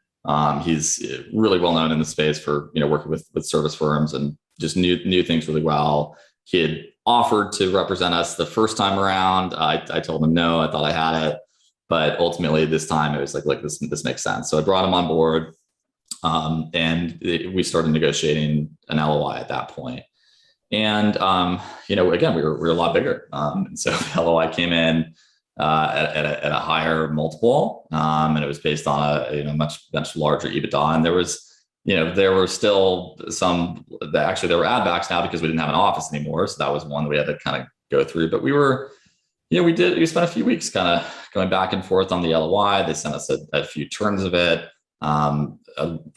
He's really well known in the space for working with service firms and just knew things really well. He had offered to represent us the first time around. I told him no. I thought I had it, but ultimately this time it was like this makes sense. So I brought him on board, and we started negotiating an LOI at that point. And again, we were a lot bigger, and so the LOI came in at a higher multiple, and it was based on a much larger EBITDA. And there were still some that actually there were add backs now because we didn't have an office anymore. So that was one that we had to kind of go through. But we spent a few weeks kind of going back and forth on the LOI. They sent us a few turns of it. I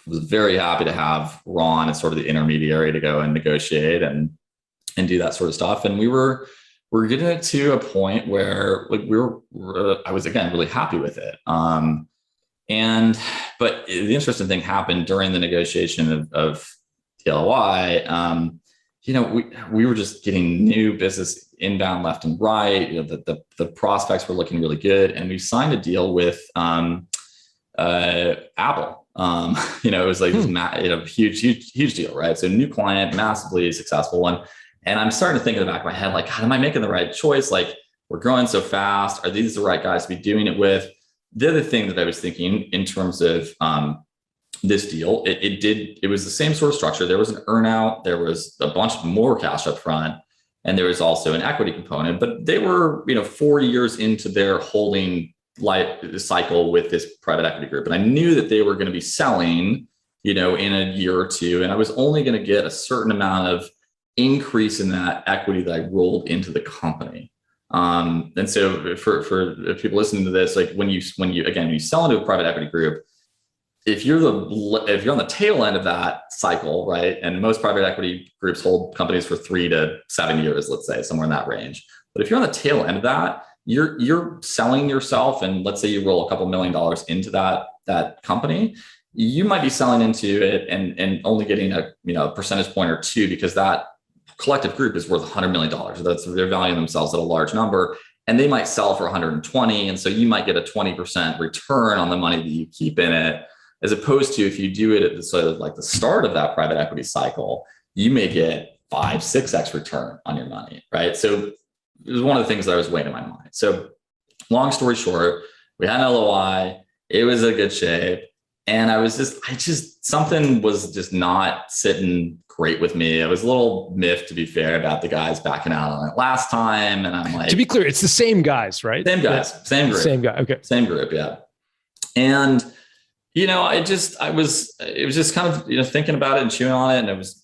was very happy to have Ron as sort of the intermediary to go and negotiate and do that sort of stuff. And we're getting it to a point where I was again really happy with it. But the interesting thing happened during the negotiation of the LOI. We were just getting new business inbound left and right. The prospects were looking really good, and we signed a deal with Apple. It was like this huge deal, right? So new client, massively successful one. And I'm starting to think in the back of my head, like, am I making the right choice? Like, we're growing so fast. Are these the right guys to be doing it with? The other thing that I was thinking in terms of this deal, it was the same sort of structure. There was an earnout, there was a bunch more cash up front, and there was also an equity component. But they were 4 years into their holding life cycle with this private equity group, and I knew that they were going to be selling in a year or two, and I was only going to get a certain amount of increase in that equity that I rolled into the company. And so for people listening to this, like when you sell into a private equity group, if you're on the tail end of that cycle, right? And most private equity groups hold companies for 3 to 7 years, let's say, somewhere in that range. But if you're on the tail end of that, you're selling yourself, and let's say you roll a couple $1 million into that company, you might be selling into it and only getting a percentage point or two, because that collective group is worth $100 million. They're valuing themselves at a large number, and they might sell for 120. And so you might get a 20% return on the money that you keep in it, as opposed to if you do it at the sort of like the start of that private equity cycle, you may get 5-6x return on your money, right? So it was one of the things that I was weighing in my mind. So long story short, we had an LOI, it was a good shape. And something was just not sitting great with me. I was a little miffed, to be fair, about the guys backing out on it last time. And I'm like, to be clear, it's the same guys, right? Same guys, yeah. Same group. Same guy. Okay. Same group. Yeah. And, it was just kind of, thinking about it and chewing on it. And I was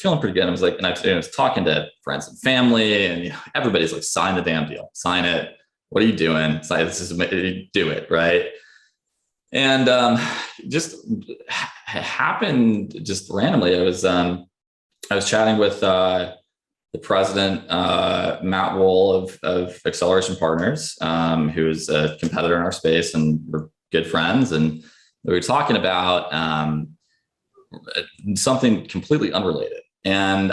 feeling pretty good. I was like, and I was talking to friends and family, and everybody's like, sign the damn deal, sign it. What are you doing? It's like, do it. Right. And just happened just randomly. I was chatting with the president, Matt Wohl of Acceleration Partners, who is a competitor in our space, and we're good friends. And we were talking about something completely unrelated. And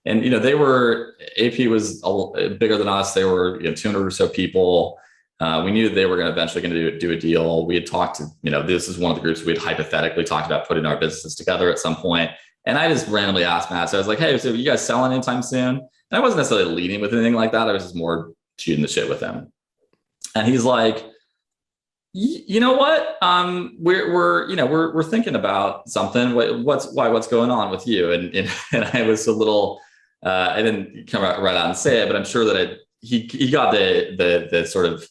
they were, AP was bigger than us. They were 200 or so people. We knew that they were eventually going to do a deal. We had talked to, this is one of the groups we had hypothetically talked about putting our businesses together at some point. And I just randomly asked Matt. So I was like, hey, so are you guys selling anytime soon? And I wasn't necessarily leading with anything like that. I was just more shooting the shit with him. And he's like, you know what? We're thinking about something. What's going on with you? And I was a little, I didn't come right out and say it, but I'm sure that he got the sort of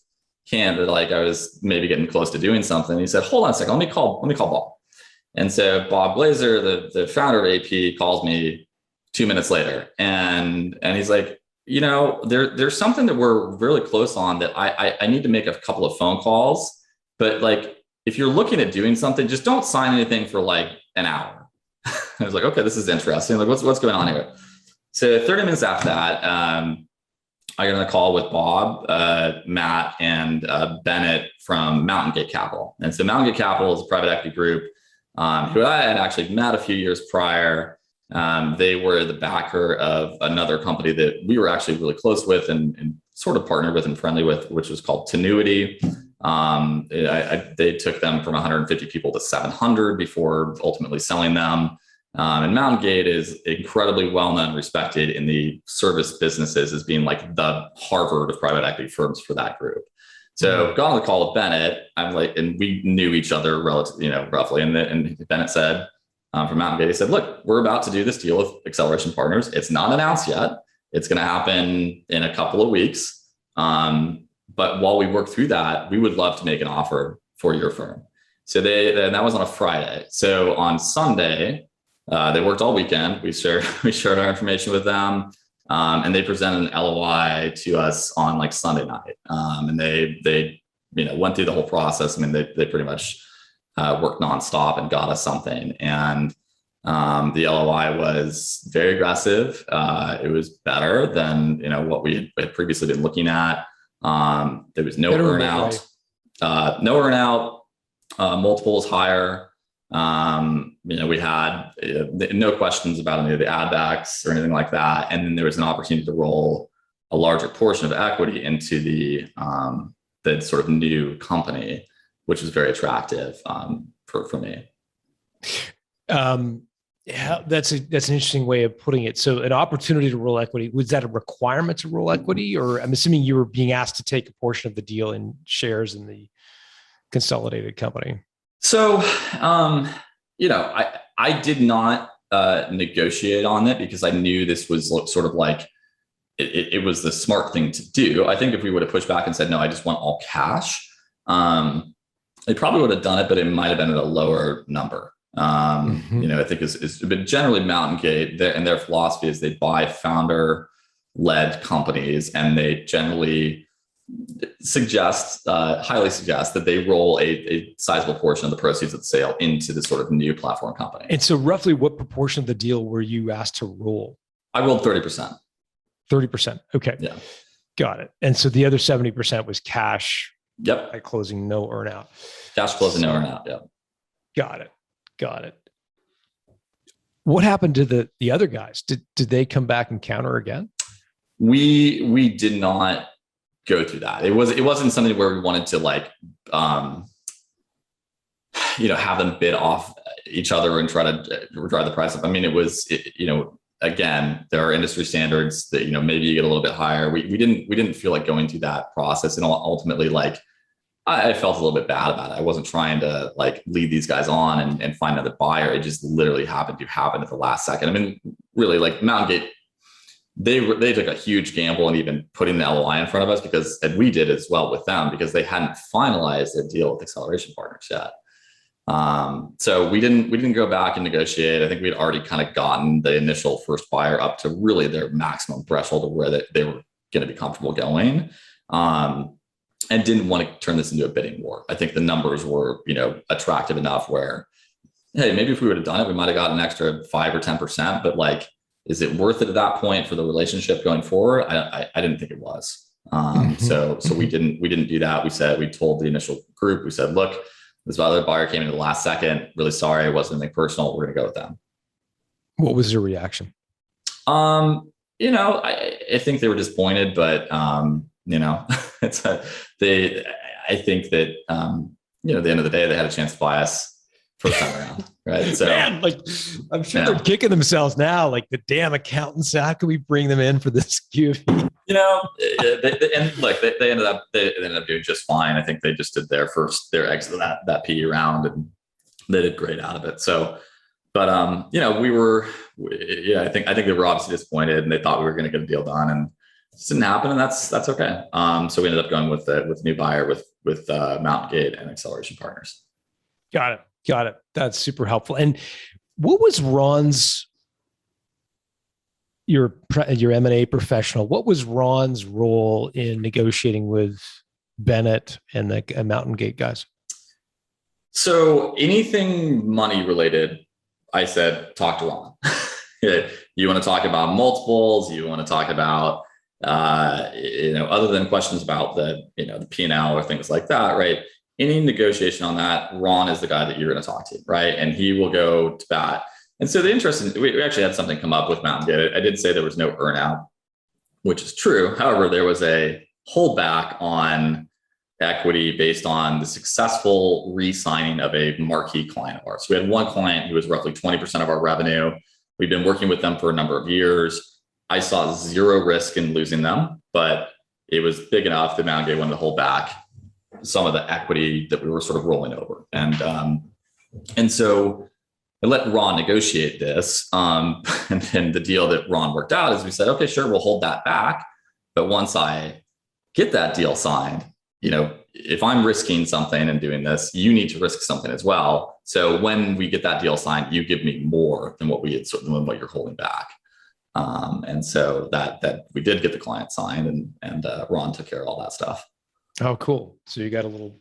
candid, like I was maybe getting close to doing something. He said, hold on a second, let me call Bob. And so Bob Glazer, the founder of AP, calls me 2 minutes later. And he's like, there's something that we're really close on that I need to make a couple of phone calls, but like, if you're looking at doing something, just don't sign anything for like an hour. I was like, okay, this is interesting. Like, what's going on here? So 30 minutes after that, I got on a call with Bob, Matt, and Bennett from Mountain Gate Capital. And so Mountain Gate Capital is a private equity group who I had actually met a few years prior. They were the backer of another company that we were actually really close with and sort of partnered with and friendly with, which was called Tenuity. They took them from 150 people to 700 before ultimately selling them. And Mountain Gate is incredibly well known and respected in the service businesses as being like the Harvard of private equity firms for that group. So got on the call with Bennett. I'm like, and we knew each other relatively, roughly. And Bennett said from Mountain Gate, he said, look, we're about to do this deal with Acceleration Partners. It's not announced yet. It's going to happen in a couple of weeks. But while we work through that, we would love to make an offer for your firm. So and that was on a Friday. So on Sunday, they worked all weekend. We shared our information with them, and they presented an LOI to us on like Sunday night. And they went through the whole process. I mean, they pretty much worked nonstop and got us something. And the LOI was very aggressive. It was better than what we had previously been looking at. There was no earnout, multiples higher. We had no questions about any of the add backs or anything like that. And then there was an opportunity to roll a larger portion of equity into the sort of new company, which was very attractive for me. Yeah, that's an interesting way of putting it. So an opportunity to roll equity, was that a requirement to roll equity? Or I'm assuming you were being asked to take a portion of the deal in shares in the consolidated company. So, I did not negotiate on it because I knew this was sort of like, it was the smart thing to do. I think if we would have pushed back and said, no, I just want all cash, they probably would have done it, but it might have been at a lower number. I think but generally Mountain Gate and their philosophy is they buy founder led companies, and they generally highly suggest that they roll a sizable portion of the proceeds of the sale into the sort of new platform company. And so roughly what proportion of the deal were you asked to roll? I rolled 30%. 30%. Okay. Yeah. Got it. And so the other 70% was cash. Yep. By closing, no earnout. Cash closing, no earnout. Yep. Got it. What happened to the other guys? Did they come back and counter again? We did not go through that. It wasn't something where we wanted to like, have them bid off each other and try to drive the price up. I mean, again, there are industry standards that, maybe you get a little bit higher. We didn't feel like going through that process. And ultimately, like, I felt a little bit bad about it. I wasn't trying to like lead these guys on and find another buyer. It just literally happened to happen at the last second. I mean, really, like Mountain Gate, they took a huge gamble and even putting the LOI in front of us and we did as well with them because they hadn't finalized their deal with Acceleration Partners yet. So we didn't go back and negotiate. I think we'd already kind of gotten the initial first buyer up to really their maximum threshold of where they were going to be comfortable going. And didn't want to turn this into a bidding war. I think the numbers were, attractive enough where, hey, maybe if we would have done it, we might have gotten an extra 5 or 10%, but like, is it worth it at that point for the relationship going forward? I didn't think it was. So we didn't do that. We told the initial group, we said, look, this other buyer came in the last second. Really sorry. It wasn't anything personal. We're going to go with them. What was your reaction? I think they were disappointed, but, I think that, at the end of the day, they had a chance to buy us first time around. Right. So man, like, I'm sure they're kicking themselves now. Like the damn accountants, how can we bring them in for this QFE? They ended up doing just fine. I think they just did their exit of that PE round and they did great out of it. So, but, I think they were obviously disappointed and they thought we were going to get a deal done. And didn't happen, and that's okay. So we ended up going with a new buyer with Mountain Gate and Acceleration Partners. Got it. That's super helpful. And what was Ron's, your M&A professional, what was Ron's role in negotiating with Bennett and the Mountain Gate guys? So anything money related, I said, talk to Ron. You want to talk about multiples, you want to talk about, other than questions about the P&L or things like that, right? Any negotiation on that, Ron is the guy that you're going to talk to, right? And he will go to bat. And so the interesting, we actually had something come up with Mountain Gate. I did say there was no earnout, which is true. However, there was a holdback on equity based on the successful re-signing of a marquee client of ours. So we had one client who was roughly 20% of our revenue. We've been working with them for a number of years. I saw zero risk in losing them, but it was big enough that Mountain Gate wanted to hold back some of the equity that we were sort of rolling over. And so I let Ron negotiate this. And then the deal that Ron worked out is we said, okay, sure, we'll hold that back. But once I get that deal signed, if I'm risking something and doing this, you need to risk something as well. So when we get that deal signed, you give me more than what what you're holding back. And so that we did get the client signed, and Ron took care of all that stuff. Oh, cool. So you got a little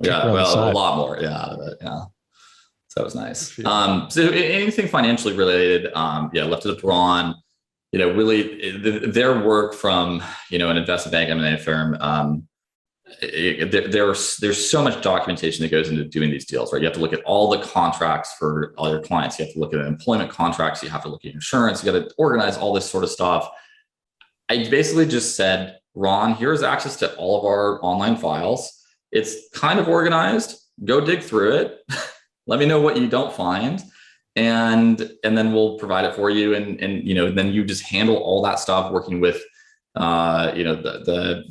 yeah, well, a lot more, yeah, out of it, yeah. So that was nice. So anything financially related, left it up to Ron. Really their work from an investment bank M&A firm. There's so much documentation that goes into doing these deals, right? You have to look at all the contracts for all your clients. You have to look at employment contracts. You have to look at insurance. You got to organize all this sort of stuff. I basically just said, Ron, here's access to all of our online files. It's kind of organized. Go dig through it. Let me know what you don't find. And then we'll provide it for you. And then you just handle all that stuff working with the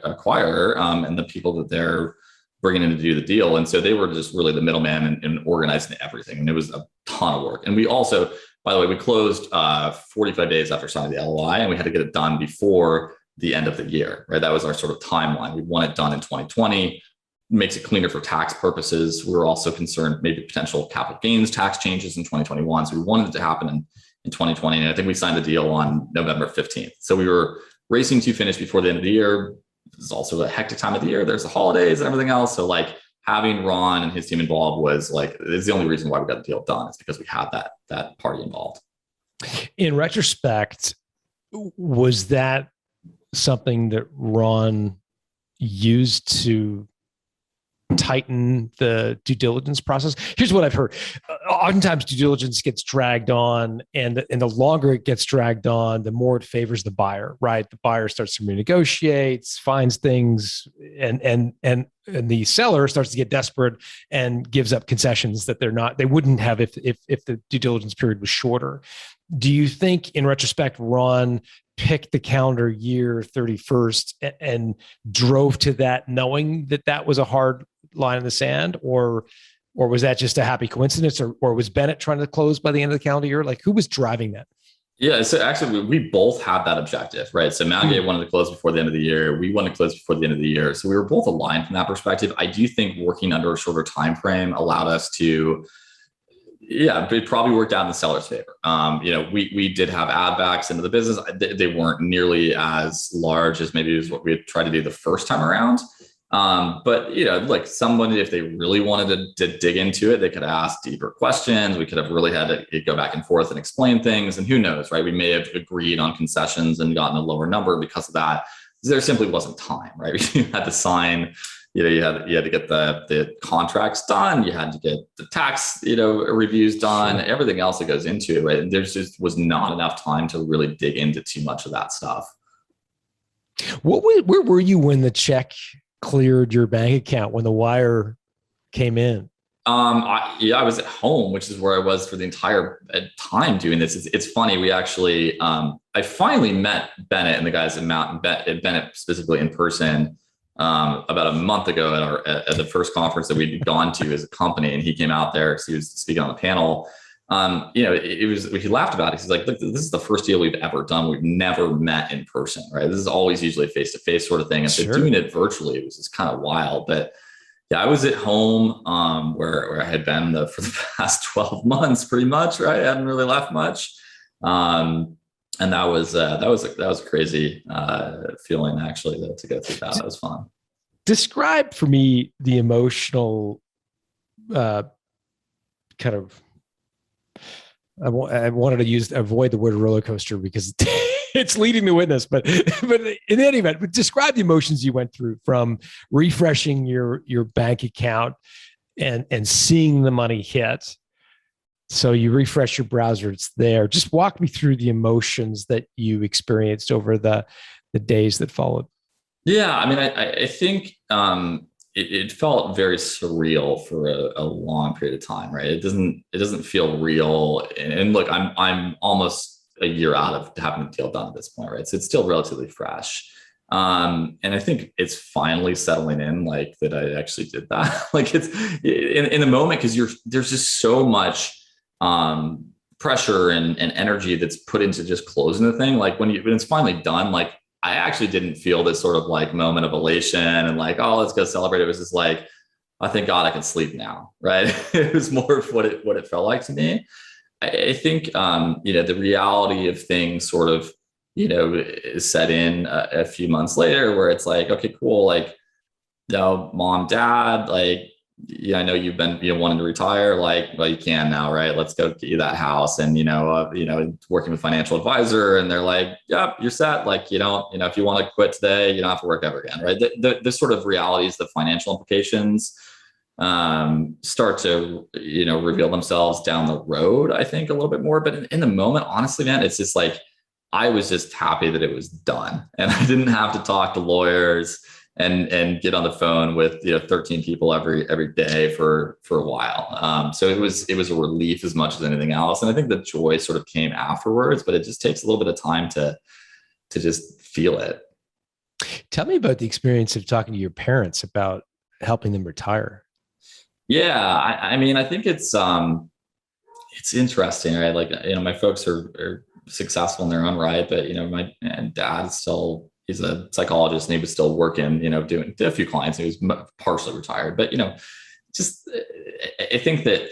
acquirer and the people that they're bringing in to do the deal. And so they were just really the middleman and organizing everything. And it was a ton of work. And we also, by the way, we closed 45 days after signing the LOI, and we had to get it done before the end of the year, right? That was our sort of timeline. We want it done in 2020. Makes it cleaner for tax purposes. We were also concerned maybe potential capital gains tax changes in 2021. So we wanted it to happen in 2020. And I think we signed the deal on November 15th. So we were racing to finish before the end of the year. This is also a hectic time of the year. There's the holidays and everything else. So having Ron and his team involved was is the only reason why we got the deal done. It's because we had that party involved. In retrospect, was that something that Ron used to tighten the due diligence process? Here's what I've heard. Oftentimes due diligence gets dragged on, and the longer it gets dragged on, the more it favors the buyer, right? The buyer starts to renegotiate, finds things, and the seller starts to get desperate and gives up concessions that they wouldn't have if the due diligence period was shorter. Do you think in retrospect, Ron picked the calendar year 31st and drove to that knowing that was a hard line in the sand, or was that just a happy coincidence, or was Bennett trying to close by the end of the calendar year? Who was driving that? Yeah, so actually we both had that objective, right? So Mountain Gate wanted to close before the end of the year. We wanted to close before the end of the year. So we were both aligned from that perspective. I do think working under a shorter time frame allowed us to, it probably worked out in the seller's favor. We did have add backs into the business. They weren't nearly as large as maybe as what we had tried to do the first time around. But someone, if they really wanted to dig into it, they could ask deeper questions. We could have really had to go back and forth and explain things. And who knows, right? We may have agreed on concessions and gotten a lower number because of that. There simply wasn't time, right? You had to sign, you had to get the contracts done. You had to get the tax, reviews done, everything else that goes into it, right? And there just was not enough time to really dig into too much of that stuff. Where were you when the check cleared your bank account, when the wire came in? I was at home, which is where I was for the entire time doing this. It's funny. We actually, I finally met Bennett and the guys at Bennett specifically in person about a month ago at the first conference that we'd gone to as a company, and he came out there because he was speaking on the panel. he laughed about it. He's like, look, this is the first deal we've ever done. We've never met in person, right? This is always usually face-to-face sort of thing. And so doing it virtually, it was just kind of wild. But yeah, I was at home where I had been for the past 12 months, pretty much, right? I hadn't really left much. And that was a crazy feeling, actually, to go through that. It was fun. Describe for me the emotional kind of, I wanted to avoid the word roller coaster because it's leading the witness, but in any event, describe the emotions you went through from refreshing your bank account and seeing the money hit. So you refresh your browser, it's there. Just walk me through the emotions that you experienced over the days that followed. Yeah, I mean, I think it felt very surreal for a long period of time, right? It doesn't feel real. And look, I'm almost a year out of having the deal done at this point, right? So it's still relatively fresh. And I think it's finally settling in, like, that I actually did that. Like, it's in the moment, because there's just so much pressure and energy that's put into just closing the thing. Like when it's finally done, like, I actually didn't feel this sort of like moment of elation and like, oh, let's go celebrate. It was just like, I thank God I can sleep now, right? It was more of what it felt like to me. I think, the reality of things sort of, is set in a few months later, where it's like, okay, cool. Like, mom, dad, like, I know you've been, wanting to retire, like, well, you can now, right? Let's go get you that house. And, working with financial advisor, and they're like, yep, you're set. Like, if you want to quit today, you don't have to work ever again, right? The sort of realities, the financial implications start to, reveal themselves down the road, I think, a little bit more. But in the moment, honestly, man, it's just like, I was just happy that it was done. And I didn't have to talk to lawyers and get on the phone with 13 people every day for a while. So it was a relief as much as anything else. And I think the joy sort of came afterwards, but it just takes a little bit of time to just feel it. Tell me about the experience of talking to your parents about helping them retire. Yeah, I mean, I think it's interesting, right? Like, my folks are successful in their own right, but my dad is still, he's a psychologist, and he was still working, doing a few clients. He was partially retired, but just I think that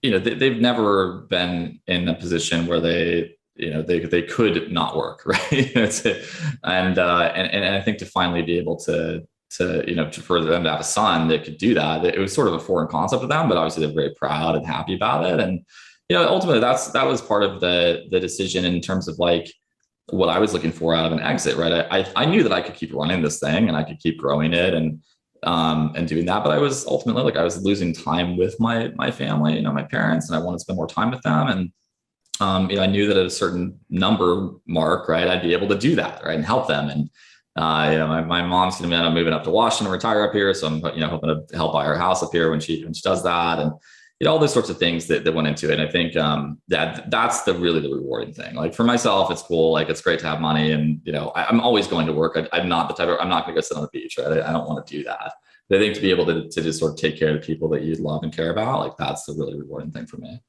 they've never been in a position where they could not work, right? And I think to finally be able to for them to have a son that could do that, it was sort of a foreign concept to them, but obviously they're very proud and happy about it. And ultimately that was part of the decision in terms of like what I was looking for out of an exit, right? I knew that I could keep running this thing and I could keep growing it and doing that, but I was ultimately like, I was losing time with my family, my parents, and I wanted to spend more time with them. And I knew that at a certain number mark, right, I'd be able to do that, right, and help them. And my mom's going to end up moving up to Washington, retire up here, so I'm hoping to help buy her house up here when she does that, and all those sorts of things that went into it. And I think that's really the rewarding thing. Like for myself, it's cool. Like it's great to have money, and I'm always going to work. I'm not going to go sit on the beach, right? I don't want to do that. But I think to be able to just sort of take care of the people that you love and care about, like that's the really rewarding thing for me.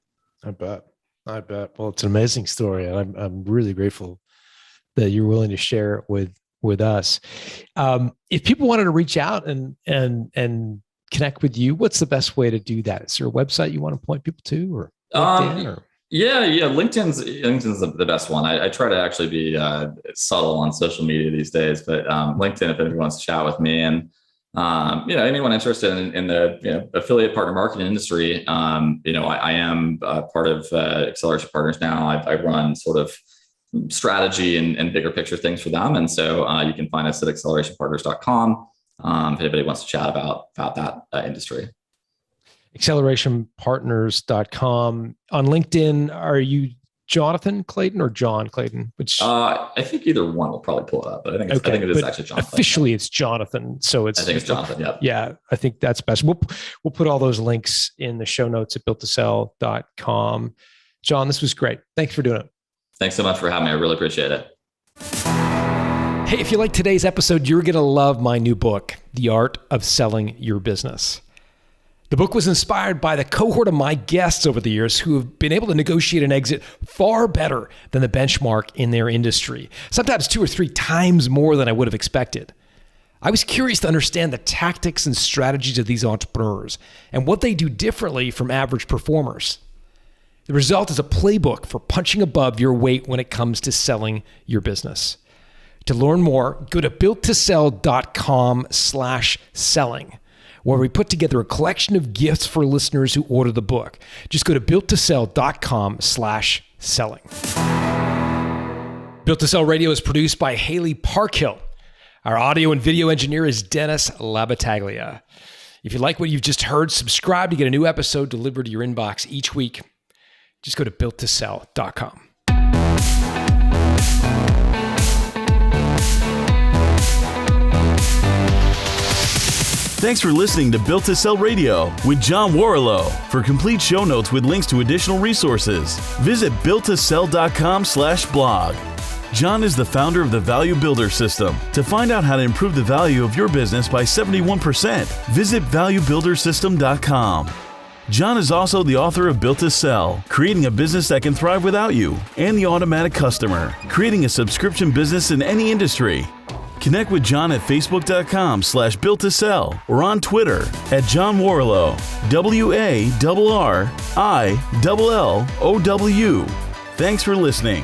I bet. Well, it's an amazing story, and I'm really grateful that you're willing to share it with us. If people wanted to reach out and connect with you, what's the best way to do that? Is there a website you want to point people to, or LinkedIn? Yeah. LinkedIn's the best one. I try to actually be subtle on social media these days, but LinkedIn, if anyone wants to chat with me, and anyone interested in the affiliate partner marketing industry, I am part of Acceleration Partners now. I run sort of strategy and bigger picture things for them, and so you can find us at accelerationpartners.com. If anybody wants to chat about that industry. Accelerationpartners.com. On LinkedIn, are you Jonathan Claydon or Jon Claydon? Which I think either one will probably pull it up, but I think it is actually Jon. Officially, it's Jonathan. So I think it's Jonathan. Yeah. Yeah, I think that's best. We'll put all those links in the show notes at builttosell.com. Jon, this was great. Thanks for doing it. Thanks so much for having me. I really appreciate it. Hey, if you like today's episode, you're going to love my new book, The Art of Selling Your Business. The book was inspired by the cohort of my guests over the years who have been able to negotiate an exit far better than the benchmark in their industry, sometimes 2 or 3 times more than I would have expected. I was curious to understand the tactics and strategies of these entrepreneurs and what they do differently from average performers. The result is a playbook for punching above your weight when it comes to selling your business. To learn more, go to builttosell.com/selling. where we put together a collection of gifts for listeners who order the book. Just go to builttosell.com/selling. Built to Sell Radio is produced by Haley Parkhill. Our audio and video engineer is Dennis Labataglia. If you like what you've just heard, subscribe to get a new episode delivered to your inbox each week. Just go to builttosell.com. Thanks for listening to Built to Sell Radio with Jon Warlow. For complete show notes with links to additional resources, visit builttosell.com/blog. Jon is the founder of the Value Builder System. To find out how to improve the value of your business by 71%, visit valuebuildersystem.com. Jon is also the author of Built to Sell, Creating a Business That Can Thrive Without You, and The Automatic Customer, Creating a Subscription Business in Any Industry. Connect with Jon at facebook.com/builttosell or on Twitter at Jon Warlow, WARRILLOW. Thanks for listening.